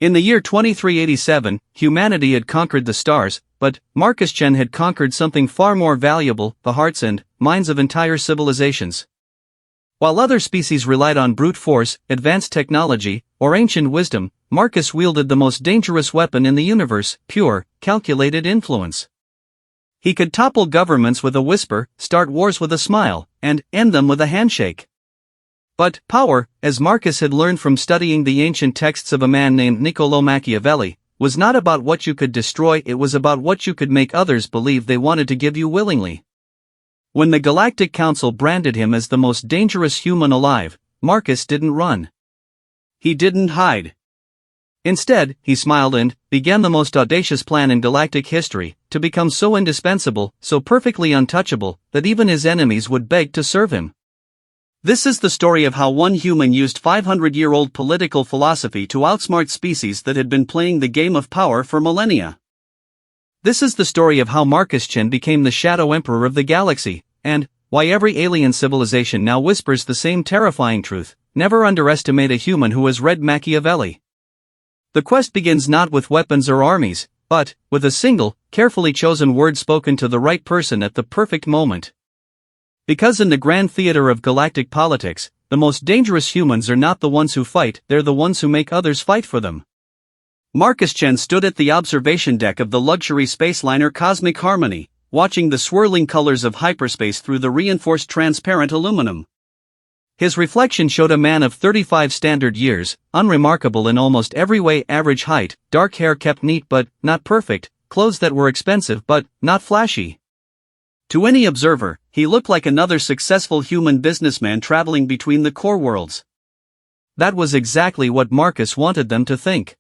In the year 2387, humanity had conquered the stars, but Marcus Chen had conquered something far more valuable, the hearts and minds of entire civilizations. While other species relied on brute force, advanced technology, or ancient wisdom, Marcus wielded the most dangerous weapon in the universe, pure, calculated influence. He could topple governments with a whisper, start wars with a smile, and end them with a handshake. But power, as Marcus had learned from studying the ancient texts of a man named Niccolò Machiavelli, was not about what you could destroy, it was about what you could make others believe they wanted to give you willingly. When the Galactic Council branded him as the most dangerous human alive, Marcus didn't run. He didn't hide. Instead, he smiled and began the most audacious plan in galactic history, to become so indispensable, so perfectly untouchable, that even his enemies would beg to serve him. This is the story of how one human used 500-year-old political philosophy to outsmart species that had been playing the game of power for millennia. This is the story of how Marcus Chen became the Shadow Emperor of the galaxy, and why every alien civilization now whispers the same terrifying truth: never underestimate a human who has read Machiavelli. The quest begins not with weapons or armies, but with a single, carefully chosen word spoken to the right person at the perfect moment. Because in the grand theater of galactic politics, the most dangerous humans are not the ones who fight, they're the ones who make others fight for them. Marcus Chen stood at the observation deck of the luxury spaceliner Cosmic Harmony, watching the swirling colors of hyperspace through the reinforced transparent aluminum. His reflection showed a man of 35 standard years, unremarkable in almost every way, average height, dark hair kept neat but not perfect, clothes that were expensive but not flashy. To any observer, he looked like another successful human businessman traveling between the core worlds. That was exactly what Marcus wanted them to think.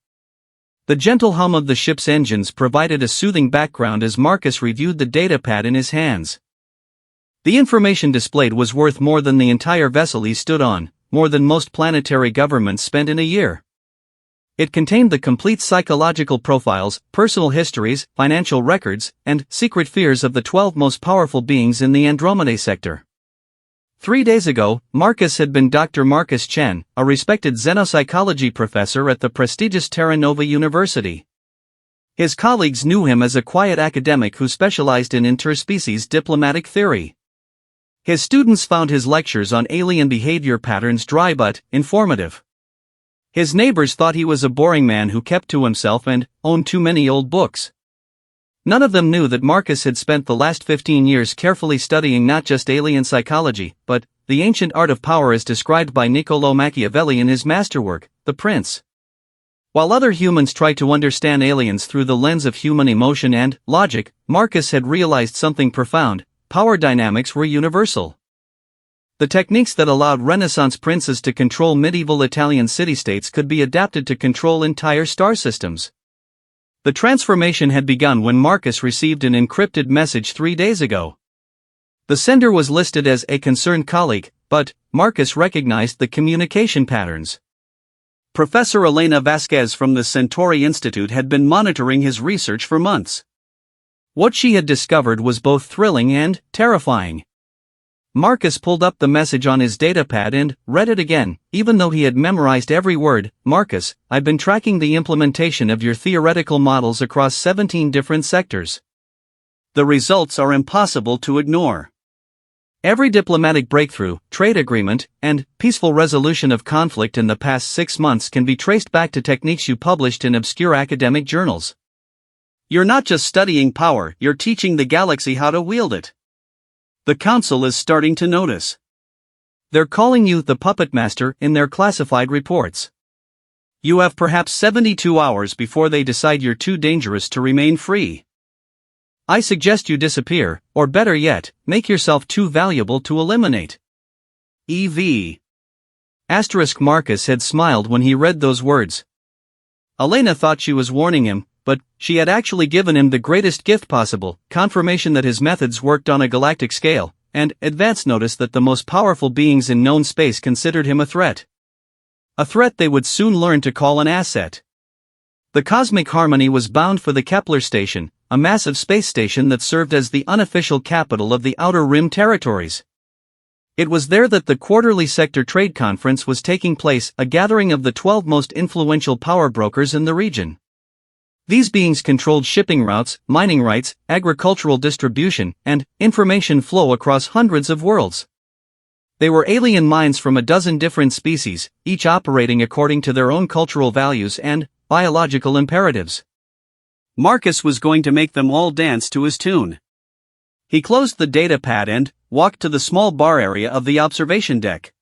The gentle hum of the ship's engines provided a soothing background as Marcus reviewed the datapad in his hands. The information displayed was worth more than the entire vessel he stood on, more than most planetary governments spent in a year. It contained the complete psychological profiles, personal histories, financial records, and secret fears of the 12 most powerful beings in the Andromeda sector. 3 days ago, Marcus had been Dr. Marcus Chen, a respected xenopsychology professor at the prestigious Terra Nova University. His colleagues knew him as a quiet academic who specialized in interspecies diplomatic theory. His students found his lectures on alien behavior patterns dry but informative. His neighbors thought he was a boring man who kept to himself and owned too many old books. None of them knew that Marcus had spent the last 15 years carefully studying not just alien psychology, but the ancient art of power as described by Niccolò Machiavelli in his masterwork, The Prince. While other humans tried to understand aliens through the lens of human emotion and logic, Marcus had realized something profound: power dynamics were universal. The techniques that allowed Renaissance princes to control medieval Italian city-states could be adapted to control entire star systems. The transformation had begun when Marcus received an encrypted message 3 days ago. The sender was listed as a concerned colleague, but Marcus recognized the communication patterns. Professor Elena Vasquez from the Centauri Institute had been monitoring his research for months. What she had discovered was both thrilling and terrifying. Marcus pulled up the message on his datapad and read it again, even though he had memorized every word. Marcus, I've been tracking the implementation of your theoretical models across 17 different sectors. The results are impossible to ignore. Every diplomatic breakthrough, trade agreement, and peaceful resolution of conflict in the past 6 months can be traced back to techniques you published in obscure academic journals. You're not just studying power, you're teaching the galaxy how to wield it. The Council is starting to notice. They're calling you the Puppet Master in their classified reports. You have perhaps 72 hours before they decide you're too dangerous to remain free. I suggest you disappear, or better yet, make yourself too valuable to eliminate. EV. Marcus had smiled when he read those words. Elena thought she was warning him, but she had actually given him the greatest gift possible: confirmation that his methods worked on a galactic scale, and advance notice that the most powerful beings in known space considered him a threat. A threat they would soon learn to call an asset. The Cosmic Harmony was bound for the Kepler station, a massive space station that served as the unofficial capital of the Outer Rim territories. It was there that the quarterly sector trade conference was taking place, a gathering of the 12 most influential power brokers in the region. These beings controlled shipping routes, mining rights, agricultural distribution, and information flow across hundreds of worlds. They were alien minds from a dozen different species, each operating according to their own cultural values and biological imperatives. Marcus was going to make them all dance to his tune. He closed the data pad and walked to the small bar area of the observation deck.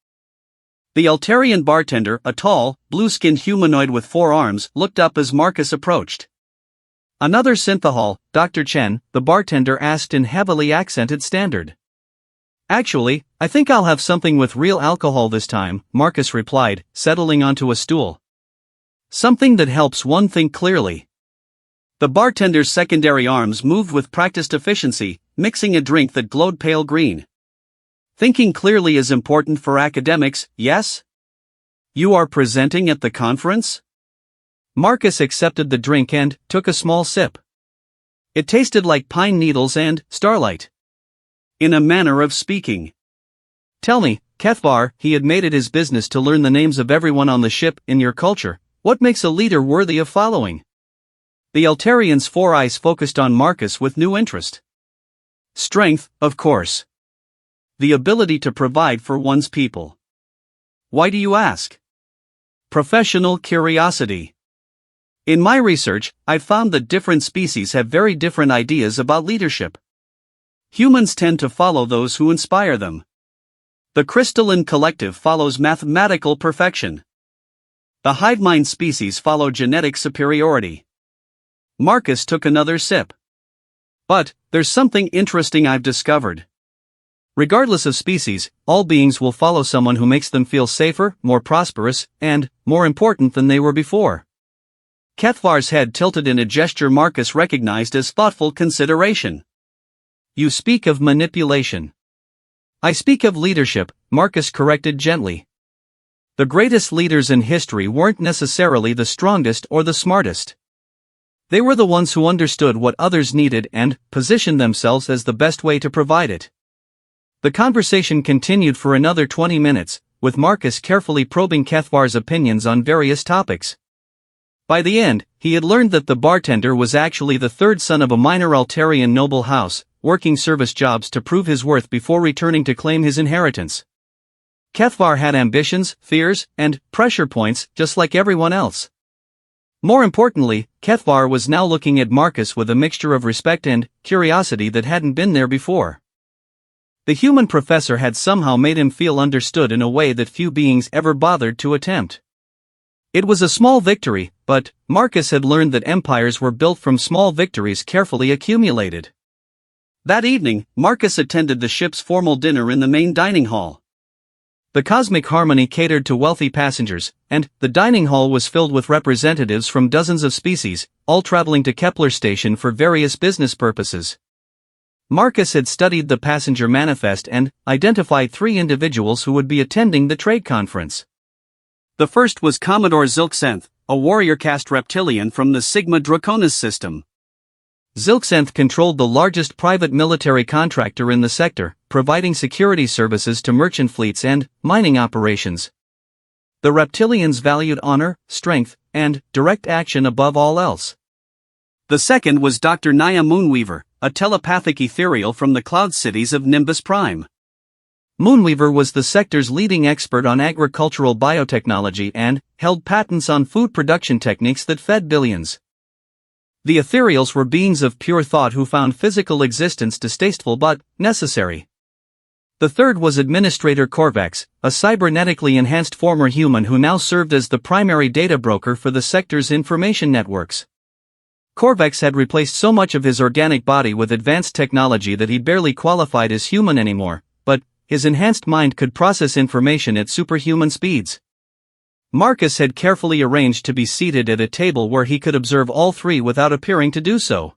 The Altarian bartender, a tall, blue-skinned humanoid with 4 arms, looked up as Marcus approached. "Another synthahol, Dr. Chen," the bartender asked in heavily accented standard. "Actually, I think I'll have something with real alcohol this time," Marcus replied, settling onto a stool. "Something that helps one think clearly." The bartender's secondary arms moved with practiced efficiency, mixing a drink that glowed pale green. "Thinking clearly is important for academics, yes? You are presenting at the conference?" Marcus accepted the drink and took a small sip. It tasted like pine needles and starlight. In a manner of speaking. "Tell me, Kethvar," he had made it his business to learn the names of everyone on the ship in your culture, "what makes a leader worthy of following?" The Altarian's 4 eyes focused on Marcus with new interest. "Strength, of course. The ability to provide for one's people." "Why do you ask?" "Professional curiosity. In my research, I've found that different species have very different ideas about leadership. Humans tend to follow those who inspire them. The crystalline collective follows mathematical perfection. The hive mind species follow genetic superiority." Marcus took another sip. "But there's something interesting I've discovered. Regardless of species, all beings will follow someone who makes them feel safer, more prosperous, and more important than they were before." Kethvar's head tilted in a gesture Marcus recognized as thoughtful consideration. "You speak of manipulation." "I speak of leadership," Marcus corrected gently. "The greatest leaders in history weren't necessarily the strongest or the smartest. They were the ones who understood what others needed and positioned themselves as the best way to provide it." The conversation continued for another 20 minutes, with Marcus carefully probing Kethvar's opinions on various topics. By the end, he had learned that the bartender was actually the 3rd son of a minor Altarian noble house, working service jobs to prove his worth before returning to claim his inheritance. Kethvar had ambitions, fears, and pressure points, just like everyone else. More importantly, Kethvar was now looking at Marcus with a mixture of respect and curiosity that hadn't been there before. The human professor had somehow made him feel understood in a way that few beings ever bothered to attempt. It was a small victory, but Marcus had learned that empires were built from small victories carefully accumulated. That evening, Marcus attended the ship's formal dinner in the main dining hall. The Cosmic Harmony catered to wealthy passengers, and the dining hall was filled with representatives from dozens of species, all traveling to Kepler Station for various business purposes. Marcus had studied the passenger manifest and identified 3 individuals who would be attending the trade conference. The first was Commodore Zilxanth, a warrior caste reptilian from the Sigma Draconis system. Zilxanth controlled the largest private military contractor in the sector, providing security services to merchant fleets and mining operations. The reptilians valued honor, strength, and direct action above all else. The second was Dr. Naya Moonweaver, a telepathic ethereal from the cloud cities of Nimbus Prime. Moonweaver was the sector's leading expert on agricultural biotechnology and held patents on food production techniques that fed billions. The ethereals were beings of pure thought who found physical existence distasteful but necessary. The third was Administrator Korvax, a cybernetically enhanced former human who now served as the primary data broker for the sector's information networks. Korvax had replaced so much of his organic body with advanced technology that he barely qualified as human anymore, but his enhanced mind could process information at superhuman speeds. Marcus had carefully arranged to be seated at a table where he could observe all 3 without appearing to do so.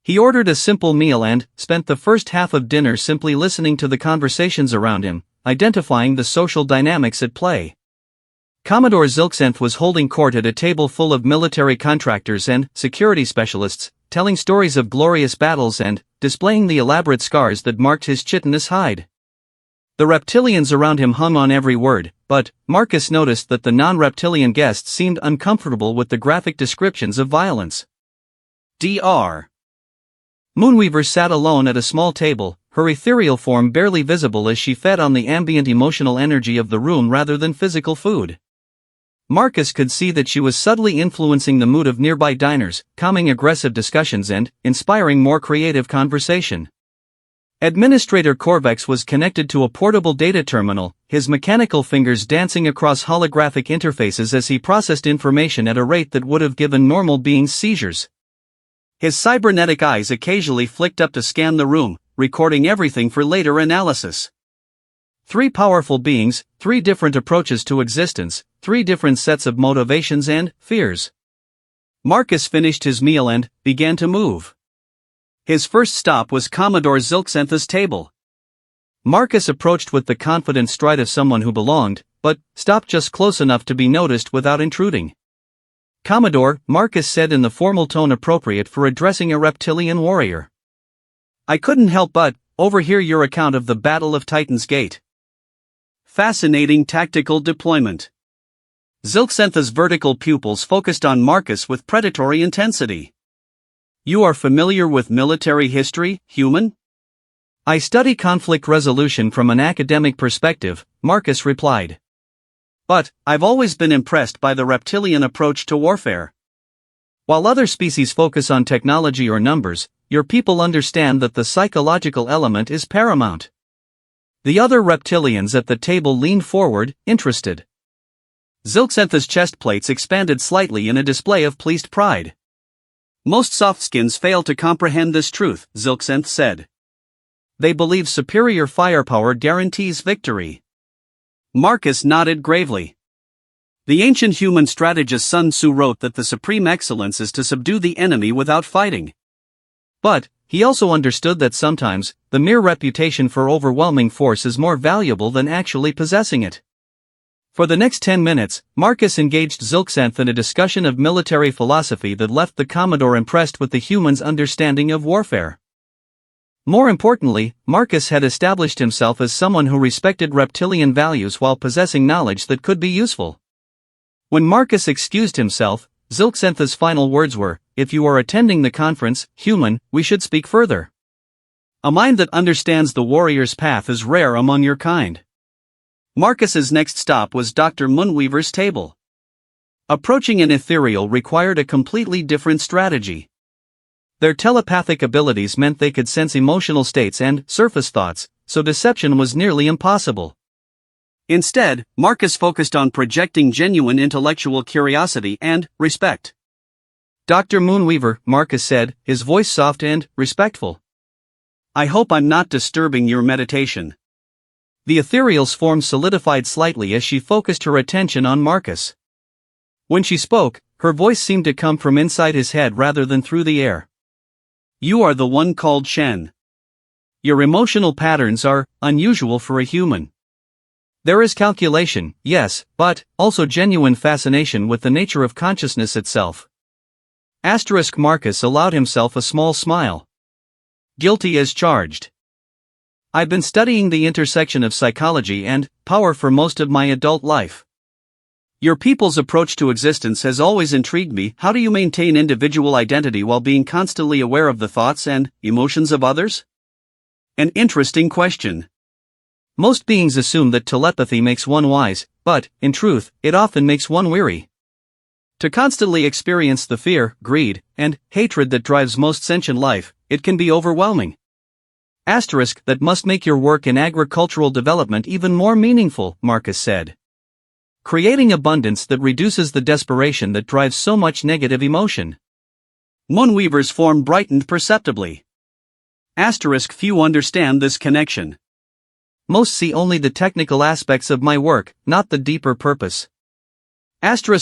He ordered a simple meal and spent the first half of dinner simply listening to the conversations around him, identifying the social dynamics at play. Commodore Zilxanth was holding court at a table full of military contractors and security specialists, telling stories of glorious battles and displaying the elaborate scars that marked his chitinous hide. The reptilians around him hung on every word, but Marcus noticed that the non-reptilian guests seemed uncomfortable with the graphic descriptions of violence. Dr. Moonweaver sat alone at a small table, her ethereal form barely visible as she fed on the ambient emotional energy of the room rather than physical food. Marcus could see that she was subtly influencing the mood of nearby diners, calming aggressive discussions and inspiring more creative conversation. Administrator Corvex was connected to a portable data terminal, his mechanical fingers dancing across holographic interfaces as he processed information at a rate that would have given normal beings seizures. His cybernetic eyes occasionally flicked up to scan the room, recording everything for later analysis. 3 powerful beings, 3 different approaches to existence, 3 different sets of motivations and fears. Marcus finished his meal and began to move. His first stop was Commodore Zilxantha's table. Marcus approached with the confident stride of someone who belonged, but stopped just close enough to be noticed without intruding. "Commodore," Marcus said in the formal tone appropriate for addressing a reptilian warrior. "I couldn't help but overhear your account of the Battle of Titan's Gate. Fascinating tactical deployment." Zilxantha's vertical pupils focused on Marcus with predatory intensity. "You are familiar with military history, human?" "I study conflict resolution from an academic perspective," Marcus replied. "But I've always been impressed by the reptilian approach to warfare. While other species focus on technology or numbers, your people understand that the psychological element is paramount." The other reptilians at the table leaned forward, interested. Zilxantha's chest plates expanded slightly in a display of pleased pride. "Most softskins fail to comprehend this truth," Zilxanth said. "They believe superior firepower guarantees victory." Marcus nodded gravely. The ancient human strategist Sun Tzu wrote that the supreme excellence is to subdue the enemy without fighting. But he also understood that sometimes, the mere reputation for overwhelming force is more valuable than actually possessing it. For the next 10 minutes, Marcus engaged Zilxanth in a discussion of military philosophy that left the Commodore impressed with the human's understanding of warfare. More importantly, Marcus had established himself as someone who respected reptilian values while possessing knowledge that could be useful. When Marcus excused himself, Zilxantha's final words were, "If you are attending the conference, human, we should speak further. A mind that understands the warrior's path is rare among your kind." Marcus's next stop was Dr. Moonweaver's table. Approaching an ethereal required a completely different strategy. Their telepathic abilities meant they could sense emotional states and surface thoughts, so deception was nearly impossible. Instead, Marcus focused on projecting genuine intellectual curiosity and respect. "Dr. Moonweaver," Marcus said, his voice soft and respectful. "I hope I'm not disturbing your meditation." The ethereal's form solidified slightly as she focused her attention on Marcus. When she spoke, her voice seemed to come from inside his head rather than through the air. "You are the one called Shen. Your emotional patterns are unusual for a human. There is calculation, yes, but also genuine fascination with the nature of consciousness itself." Marcus allowed himself a small smile. "Guilty as charged. I've been studying the intersection of psychology and power for most of my adult life. Your people's approach to existence has always intrigued me. How do you maintain individual identity while being constantly aware of the thoughts and emotions of others?" An interesting question. Most beings assume that telepathy makes one wise, but, in truth, it often makes one weary. To constantly experience the fear, greed, and hatred that drives most sentient life, it can be overwhelming. That must make your work in agricultural development even more meaningful, Marcus said. Creating abundance that reduces the desperation that drives so much negative emotion. Moonweaver's form brightened perceptibly. Few understand this connection. Most see only the technical aspects of my work, not the deeper purpose.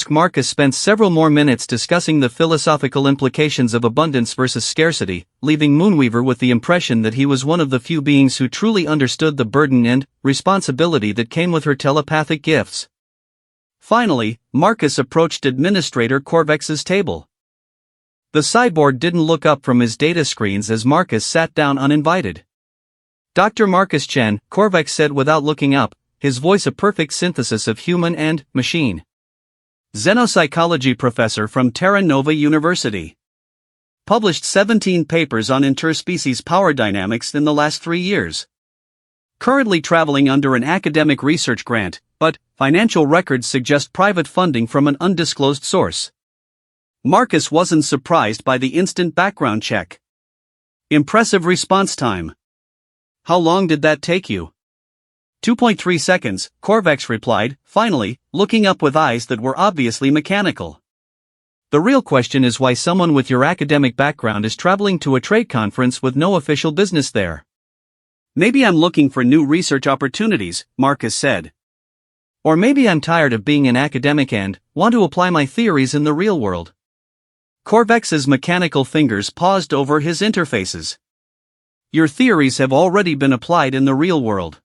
Marcus spent several more minutes discussing the philosophical implications of abundance versus scarcity, leaving Moonweaver with the impression that he was one of the few beings who truly understood the burden and responsibility that came with her telepathic gifts. Finally, Marcus approached Administrator Corvex's table. The cyborg didn't look up from his data screens as Marcus sat down uninvited. Dr. Marcus Chen, Korvac said without looking up, his voice a perfect synthesis of human and machine. Xenopsychology professor from Terra Nova University. Published 17 papers on interspecies power dynamics in the last 3 years. Currently traveling under an academic research grant, but financial records suggest private funding from an undisclosed source. Marcus wasn't surprised by the instant background check. Impressive response time. How long did that take you? 2.3 seconds, Korvac replied, finally, looking up with eyes that were obviously mechanical. The real question is why someone with your academic background is traveling to a trade conference with no official business there. Maybe I'm looking for new research opportunities, Marcus said. Or maybe I'm tired of being an academic and want to apply my theories in the real world. Korvac's mechanical fingers paused over his interfaces. Your theories have already been applied in the real world.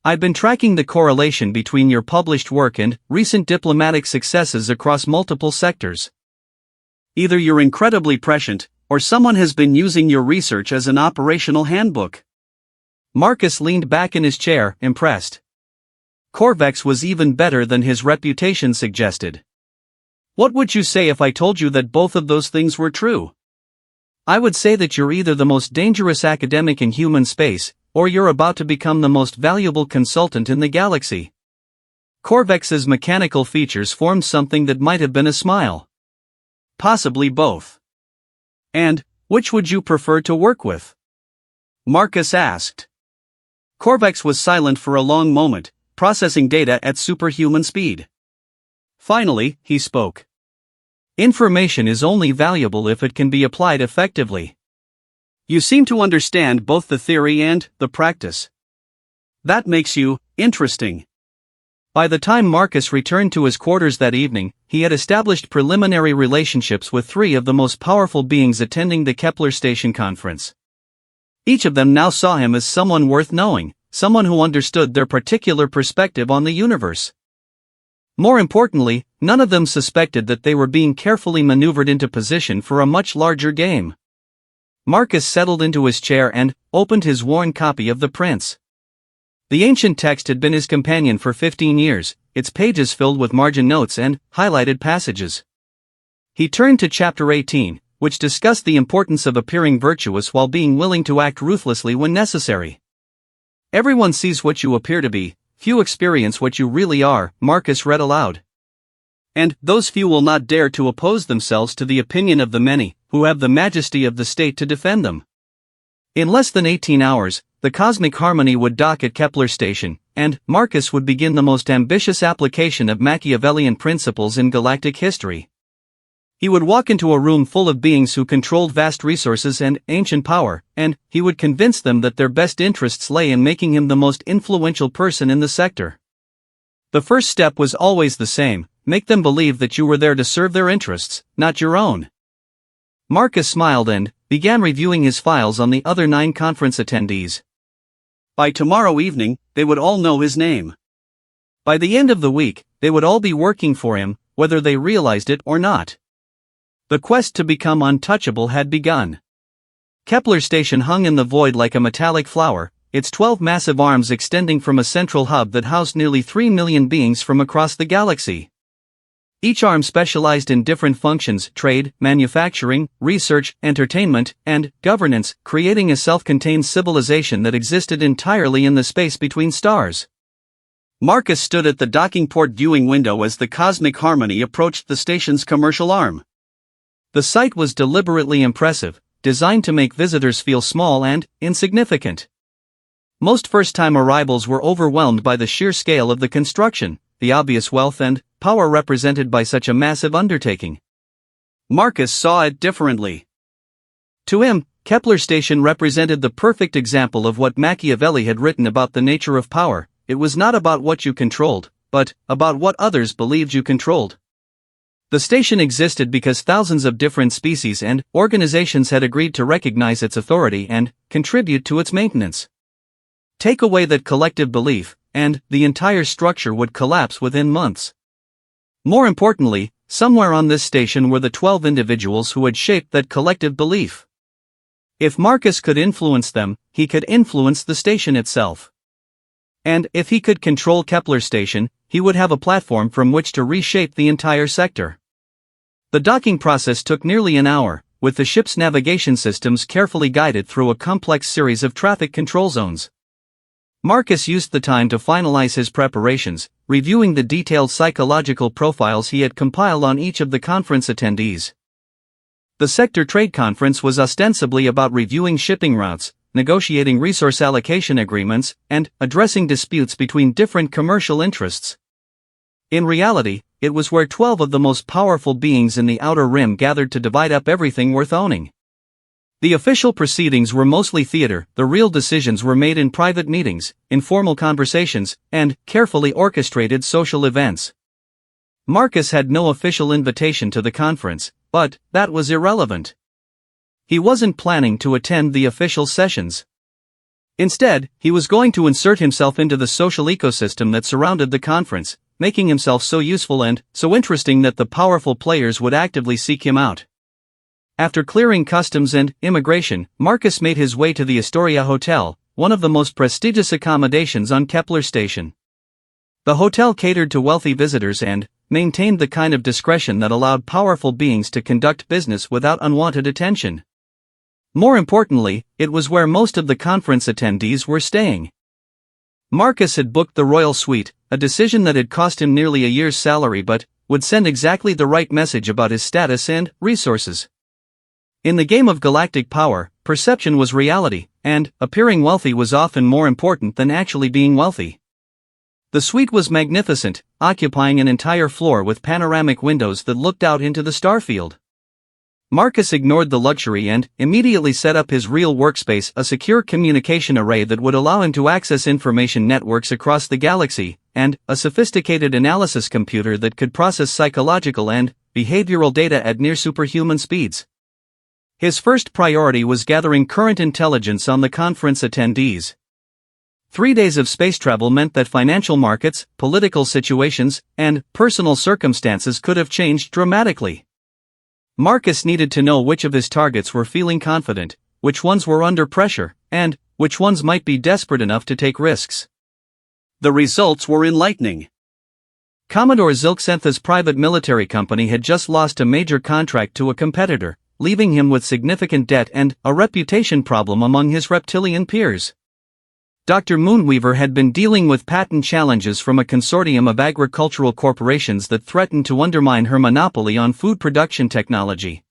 I've been tracking the correlation between your published work and recent diplomatic successes across multiple sectors. Either you're incredibly prescient, or someone has been using your research as an operational handbook. Marcus leaned back in his chair, impressed. Korvac was even better than his reputation suggested. What would you say if I told you that both of those things were true? I would say that you're either the most dangerous academic in human space, or you're about to become the most valuable consultant in the galaxy. Korvac's mechanical features formed something that might have been a smile. Possibly both. And, which would you prefer to work with? Marcus asked. Korvac was silent for a long moment, processing data at superhuman speed. Finally, he spoke. Information is only valuable if it can be applied effectively. You seem to understand both the theory and the practice. That makes you interesting. By the time Marcus returned to his quarters that evening, he had established preliminary relationships with 3 of the most powerful beings attending the Kepler Station conference. Each of them now saw him as someone worth knowing, someone who understood their particular perspective on the universe. More importantly, none of them suspected that they were being carefully maneuvered into position for a much larger game. Marcus settled into his chair and opened his worn copy of The Prince. The ancient text had been his companion for 15 years, its pages filled with margin notes and highlighted passages. He turned to chapter 18, which discussed the importance of appearing virtuous while being willing to act ruthlessly when necessary. Everyone sees what you appear to be, few experience what you really are, Marcus read aloud. And those few will not dare to oppose themselves to the opinion of the many, who have the majesty of the state to defend them. In less than 18 hours, the cosmic harmony would dock at Kepler Station, and Marcus would begin the most ambitious application of Machiavellian principles in galactic history. He would walk into a room full of beings who controlled vast resources and ancient power, and he would convince them that their best interests lay in making him the most influential person in the sector. The first step was always the same: make them believe that you were there to serve their interests, not your own. Marcus smiled and began reviewing his files on the other 9 conference attendees. By tomorrow evening, they would all know his name. By the end of the week, they would all be working for him, whether they realized it or not. The quest to become untouchable had begun. Kepler Station hung in the void like a metallic flower, its 12 massive arms extending from a central hub that housed nearly 3 million beings from across the galaxy. Each arm specialized in different functions: trade, manufacturing, research, entertainment, and governance, creating a self-contained civilization that existed entirely in the space between stars. Marcus stood at the docking port viewing window as the cosmic harmony approached the station's commercial arm. The sight was deliberately impressive, designed to make visitors feel small and insignificant. Most first-time arrivals were overwhelmed by the sheer scale of the construction, the obvious wealth and power represented by such a massive undertaking. Marcus saw it differently. To him, Kepler Station represented the perfect example of what Machiavelli had written about the nature of power. It was not about what you controlled, but about what others believed you controlled. The station existed because thousands of different species and organizations had agreed to recognize its authority and contribute to its maintenance. Take away that collective belief, and the entire structure would collapse within months. More importantly, somewhere on this station were the 12 individuals who had shaped that collective belief. If Marcus could influence them, he could influence the station itself. And if he could control Kepler's station, he would have a platform from which to reshape the entire sector. The docking process took nearly an hour, with the ship's navigation systems carefully guided through a complex series of traffic control zones. Marcus used the time to finalize his preparations, reviewing the detailed psychological profiles he had compiled on each of the conference attendees. The Sector Trade Conference was ostensibly about reviewing shipping routes, negotiating resource allocation agreements, and addressing disputes between different commercial interests. In reality, it was where 12 of the most powerful beings in the Outer Rim gathered to divide up everything worth owning. The official proceedings were mostly theater, the real decisions were made in private meetings, informal conversations, and carefully orchestrated social events. Marcus had no official invitation to the conference, but that was irrelevant. He wasn't planning to attend the official sessions. Instead, he was going to insert himself into the social ecosystem that surrounded the conference, making himself so useful and so interesting that the powerful players would actively seek him out. After clearing customs and immigration, Marcus made his way to the Astoria Hotel, one of the most prestigious accommodations on Kepler Station. The hotel catered to wealthy visitors and maintained the kind of discretion that allowed powerful beings to conduct business without unwanted attention. More importantly, it was where most of the conference attendees were staying. Marcus had booked the royal suite, a decision that had cost him nearly a year's salary but would send exactly the right message about his status and resources. In the game of galactic power, perception was reality, and appearing wealthy was often more important than actually being wealthy. The suite was magnificent, occupying an entire floor with panoramic windows that looked out into the starfield. Marcus ignored the luxury and immediately set up his real workspace, a secure communication array that would allow him to access information networks across the galaxy, and a sophisticated analysis computer that could process psychological and behavioral data at near superhuman speeds. His first priority was gathering current intelligence on the conference attendees. 3 days of space travel meant that financial markets, political situations, and personal circumstances could have changed dramatically. Marcus needed to know which of his targets were feeling confident, which ones were under pressure, and which ones might be desperate enough to take risks. The results were enlightening. Commodore Zilxantha's private military company had just lost a major contract to a competitor, leaving him with significant debt and a reputation problem among his reptilian peers. Dr. Moonweaver had been dealing with patent challenges from a consortium of agricultural corporations that threatened to undermine her monopoly on food production technology.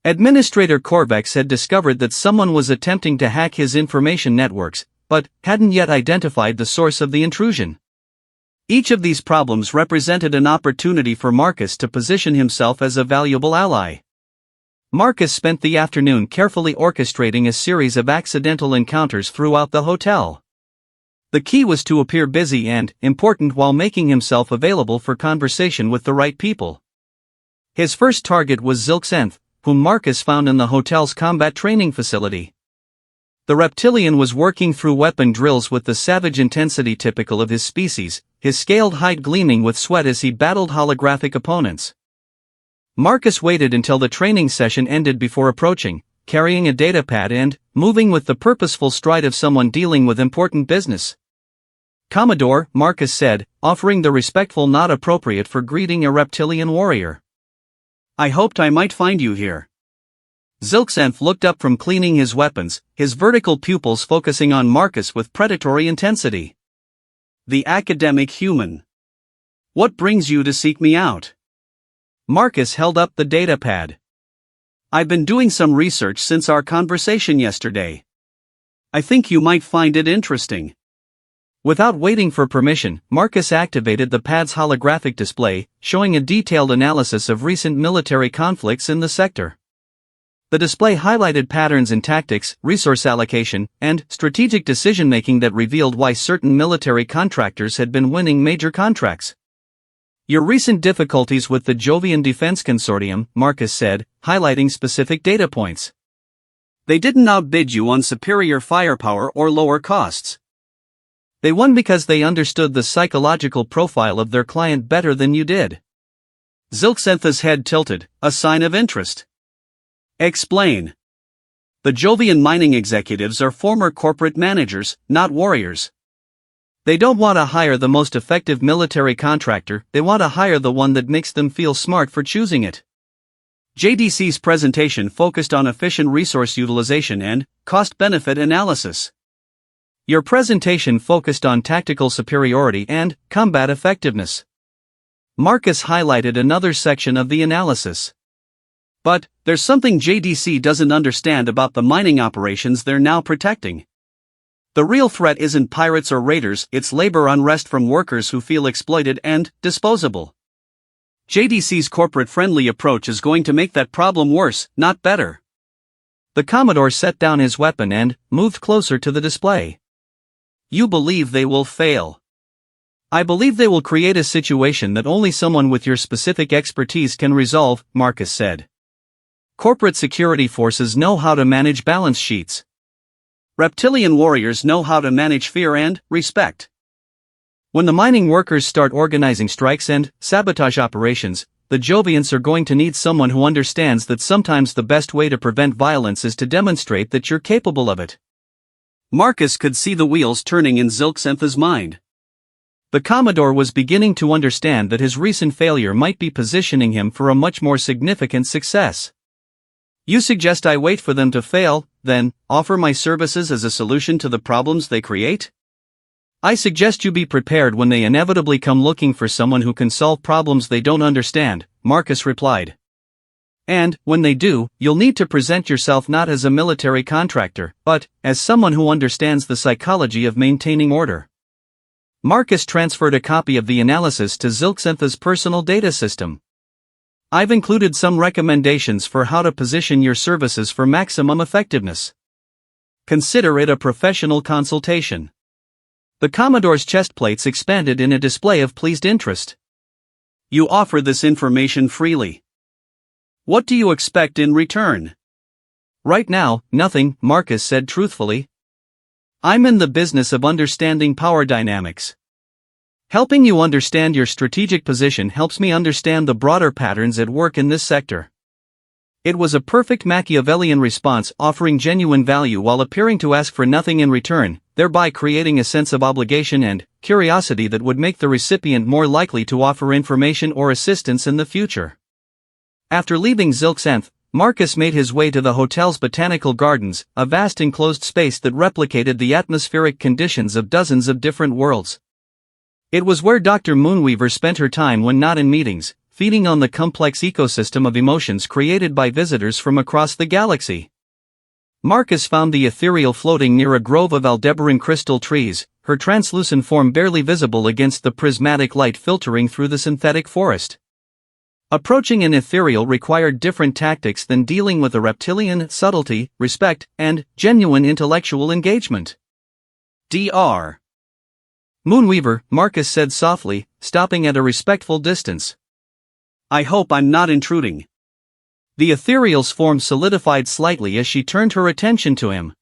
Administrator Corvex had discovered that someone was attempting to hack his information networks, but hadn't yet identified the source of the intrusion. Each of these problems represented an opportunity for Marcus to position himself as a valuable ally. Marcus spent the afternoon carefully orchestrating a series of accidental encounters throughout the hotel. The key was to appear busy and important while making himself available for conversation with the right people. His first target was Zilxanth, whom Marcus found in the hotel's combat training facility. The reptilian was working through weapon drills with the savage intensity typical of his species, his scaled hide gleaming with sweat as he battled holographic opponents. Marcus waited until the training session ended before approaching, carrying a datapad and moving with the purposeful stride of someone dealing with important business. "Commodore," Marcus said, offering the respectful nod appropriate for greeting a reptilian warrior. "I hoped I might find you here." Zilxanth looked up from cleaning his weapons, his vertical pupils focusing on Marcus with predatory intensity. "The academic human. What brings you to seek me out?" Marcus held up the datapad. "I've been doing some research since our conversation yesterday. I think you might find it interesting." Without waiting for permission, Marcus activated the pad's holographic display, showing a detailed analysis of recent military conflicts in the sector. The display highlighted patterns in tactics, resource allocation, and strategic decision-making that revealed why certain military contractors had been winning major contracts. "Your recent difficulties with the Jovian Defense Consortium," Marcus said, highlighting specific data points. "They didn't outbid you on superior firepower or lower costs. They won because they understood the psychological profile of their client better than you did." Zilxantha's head tilted, a sign of interest. "Explain." The Jovian mining executives are former corporate managers, not warriors. They don't want to hire the most effective military contractor, they want to hire the one that makes them feel smart for choosing it. JDC's presentation focused on efficient resource utilization and cost-benefit analysis. Your presentation focused on tactical superiority and combat effectiveness. Marcus highlighted another section of the analysis. But there's something JDC doesn't understand about the mining operations they're now protecting. The real threat isn't pirates or raiders, it's labor unrest from workers who feel exploited and disposable. JDC's corporate-friendly approach is going to make that problem worse, not better. The Commodore set down his weapon and moved closer to the display. You believe they will fail. I believe they will create a situation that only someone with your specific expertise can resolve, Marcus said. Corporate security forces know how to manage balance sheets. Reptilian warriors know how to manage fear and respect. When the mining workers start organizing strikes and sabotage operations, the Jovians are going to need someone who understands that sometimes the best way to prevent violence is to demonstrate that you're capable of it. Marcus could see the wheels turning in Zilxantha's mind. The Commodore was beginning to understand that his recent failure might be positioning him for a much more significant success. You suggest I wait for them to fail, then offer my services as a solution to the problems they create? I suggest you be prepared when they inevitably come looking for someone who can solve problems they don't understand, Marcus replied. And, when they do, you'll need to present yourself not as a military contractor, but as someone who understands the psychology of maintaining order. Marcus transferred a copy of the analysis to Zilxantha's personal data system. I've included some recommendations for how to position your services for maximum effectiveness. Consider it a professional consultation. The Commodore's chest plates expanded in a display of pleased interest. You offer this information freely. What do you expect in return? Right now, nothing, Marcus said truthfully. I'm in the business of understanding power dynamics. Helping you understand your strategic position helps me understand the broader patterns at work in this sector. It was a perfect Machiavellian response, offering genuine value while appearing to ask for nothing in return, thereby creating a sense of obligation and curiosity that would make the recipient more likely to offer information or assistance in the future. After leaving Zilxantha, Marcus made his way to the hotel's botanical gardens, a vast enclosed space that replicated the atmospheric conditions of dozens of different worlds. It was where Dr. Moonweaver spent her time when not in meetings, feeding on the complex ecosystem of emotions created by visitors from across the galaxy. Marcus found the ethereal floating near a grove of Aldebaran crystal trees, her translucent form barely visible against the prismatic light filtering through the synthetic forest. Approaching an ethereal required different tactics than dealing with a reptilian: subtlety, respect, and genuine intellectual engagement. Dr. Moonweaver, Marcus said softly, stopping at a respectful distance. I hope I'm not intruding. The ethereal's form solidified slightly as she turned her attention to him.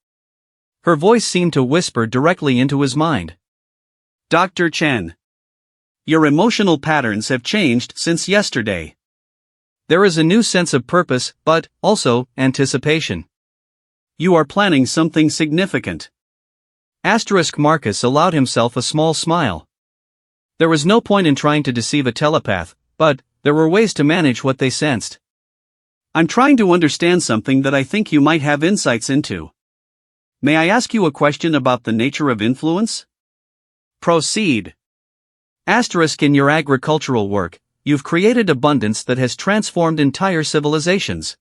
Her voice seemed to whisper directly into his mind. Dr. Chen. Your emotional patterns have changed since yesterday. There is a new sense of purpose, but also anticipation. You are planning something significant. Marcus allowed himself a small smile. There was no point in trying to deceive a telepath, but there were ways to manage what they sensed. I'm trying to understand something that I think you might have insights into. May I ask you a question about the nature of influence? Proceed. In your agricultural work, you've created abundance that has transformed entire civilizations.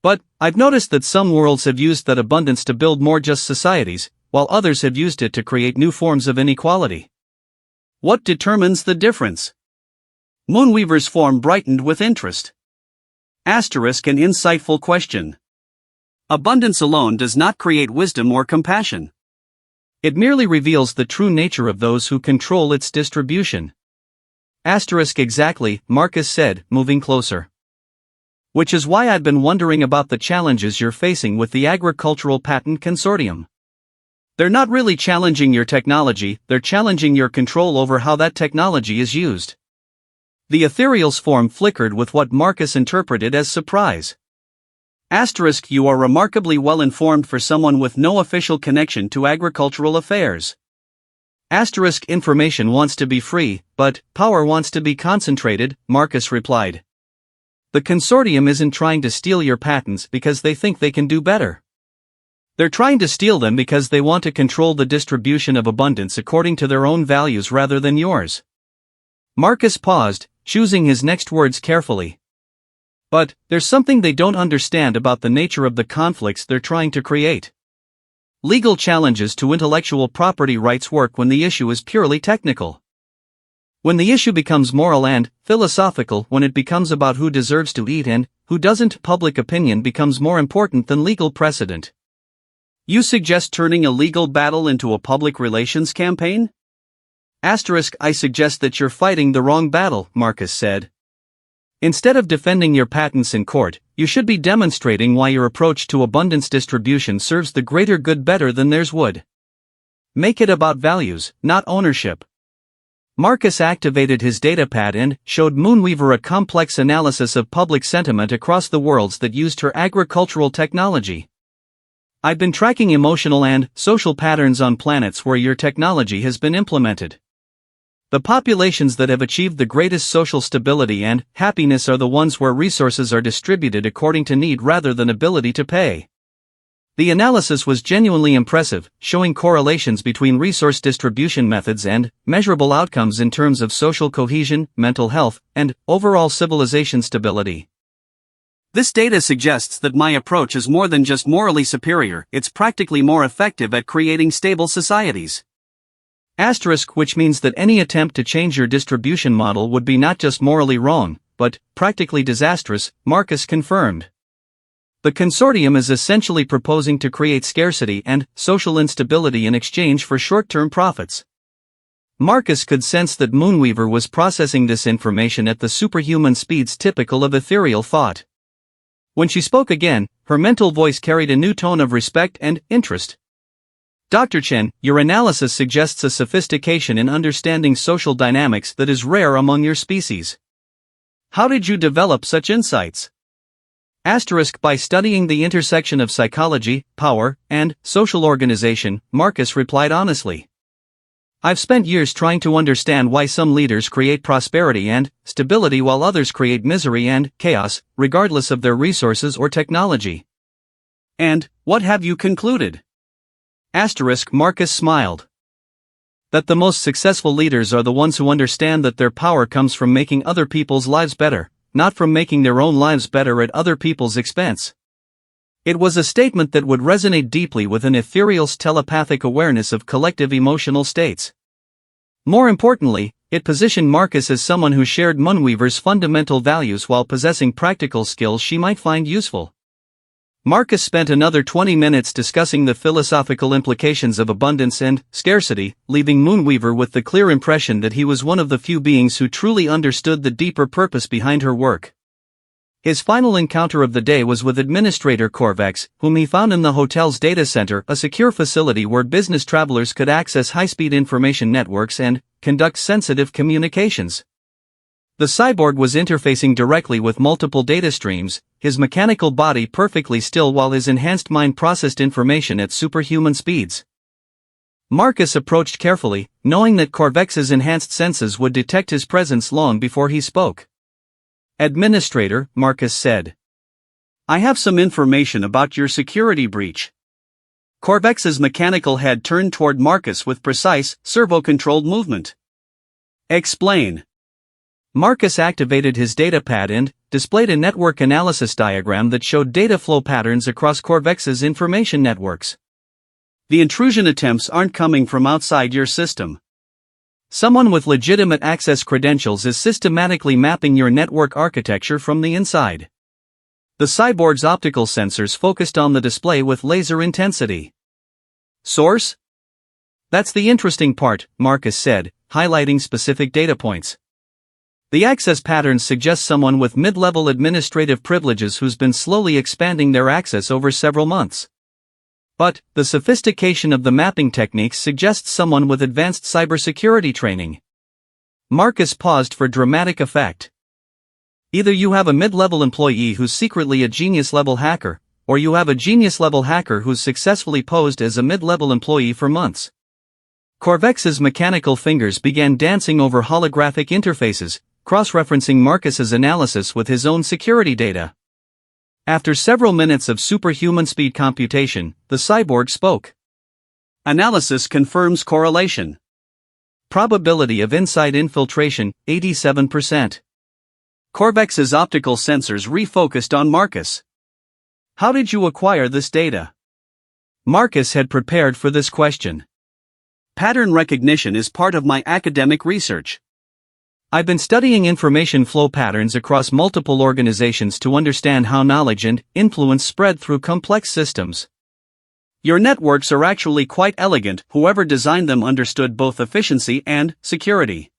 But I've noticed that some worlds have used that abundance to build more just societies, while others have used it to create new forms of inequality. What determines the difference? Moonweaver's form brightened with interest. An insightful question. Abundance alone does not create wisdom or compassion. It merely reveals the true nature of those who control its distribution. Exactly, Marcus said, moving closer. Which is why I've been wondering about the challenges you're facing with the Agricultural Patent Consortium. They're not really challenging your technology, they're challenging your control over how that technology is used. The ethereal's form flickered with what Marcus interpreted as surprise. Asterisk, you are remarkably well informed for someone with no official connection to agricultural affairs. Asterisk, information wants to be free, but power wants to be concentrated, Marcus replied. The consortium isn't trying to steal your patents because they think they can do better. They're trying to steal them because they want to control the distribution of abundance according to their own values rather than yours. Marcus paused, choosing his next words carefully. But there's something they don't understand about the nature of the conflicts they're trying to create. Legal challenges to intellectual property rights work when the issue is purely technical. When the issue becomes moral and philosophical, when it becomes about who deserves to eat and who doesn't, public opinion becomes more important than legal precedent. You suggest turning a legal battle into a public relations campaign? Asterisk, I suggest that you're fighting the wrong battle, Marcus said. Instead of defending your patents in court, you should be demonstrating why your approach to abundance distribution serves the greater good better than theirs would. Make it about values, not ownership. Marcus activated his datapad and showed Moonweaver a complex analysis of public sentiment across the worlds that used her agricultural technology. I've been tracking emotional and social patterns on planets where your technology has been implemented. The populations that have achieved the greatest social stability and happiness are the ones where resources are distributed according to need rather than ability to pay. The analysis was genuinely impressive, showing correlations between resource distribution methods and measurable outcomes in terms of social cohesion, mental health, and overall civilization stability. This data suggests that my approach is more than just morally superior, it's practically more effective at creating stable societies. Asterisk, which means that any attempt to change your distribution model would be not just morally wrong, but practically disastrous, Marcus confirmed. The consortium is essentially proposing to create scarcity and social instability in exchange for short-term profits. Marcus could sense that Moonweaver was processing this information at the superhuman speeds typical of ethereal thought. When she spoke again, her mental voice carried a new tone of respect and interest. Dr. Chen, your analysis suggests a sophistication in understanding social dynamics that is rare among your species. How did you develop such insights? Asterisk, by studying the intersection of psychology, power, and social organization, Marcus replied honestly. I've spent years trying to understand why some leaders create prosperity and stability while others create misery and chaos, regardless of their resources or technology. And what have you concluded? Asterisk, Marcus smiled. That the most successful leaders are the ones who understand that their power comes from making other people's lives better, not from making their own lives better at other people's expense. It was a statement that would resonate deeply with an ethereal's telepathic awareness of collective emotional states. More importantly, it positioned Marcus as someone who shared Moonweaver's fundamental values while possessing practical skills she might find useful. Marcus spent another 20 minutes discussing the philosophical implications of abundance and scarcity, leaving Moonweaver with the clear impression that he was one of the few beings who truly understood the deeper purpose behind her work. His final encounter of the day was with Administrator Corvex, whom he found in the hotel's data center, a secure facility where business travelers could access high-speed information networks and conduct sensitive communications. The cyborg was interfacing directly with multiple data streams, his mechanical body perfectly still while his enhanced mind processed information at superhuman speeds. Marcus approached carefully, knowing that Corvex's enhanced senses would detect his presence long before he spoke. Administrator, Marcus said. I have some information about your security breach. Corvex's mechanical head turned toward Marcus with precise, servo-controlled movement. Explain. Marcus activated his datapad and displayed a network analysis diagram that showed data flow patterns across Corvex's information networks. The intrusion attempts aren't coming from outside your system. Someone with legitimate access credentials is systematically mapping your network architecture from the inside. The cyborg's optical sensors focused on the display with laser intensity. Source? That's the interesting part, Marcus said, highlighting specific data points. The access patterns suggest someone with mid-level administrative privileges who's been slowly expanding their access over several months. But the sophistication of the mapping techniques suggests someone with advanced cybersecurity training. Marcus paused for dramatic effect. Either you have a mid-level employee who's secretly a genius-level hacker, or you have a genius-level hacker who's successfully posed as a mid-level employee for months. Corvex's mechanical fingers began dancing over holographic interfaces, cross-referencing Marcus's analysis with his own security data. After several minutes of superhuman speed computation, the cyborg spoke. Analysis confirms correlation. Probability of inside infiltration, 87%. Corvex's optical sensors refocused on Marcus. How did you acquire this data? Marcus had prepared for this question. Pattern recognition is part of my academic research. I've been studying information flow patterns across multiple organizations to understand how knowledge and influence spread through complex systems. Your networks are actually quite elegant. Whoever designed them understood both efficiency and security.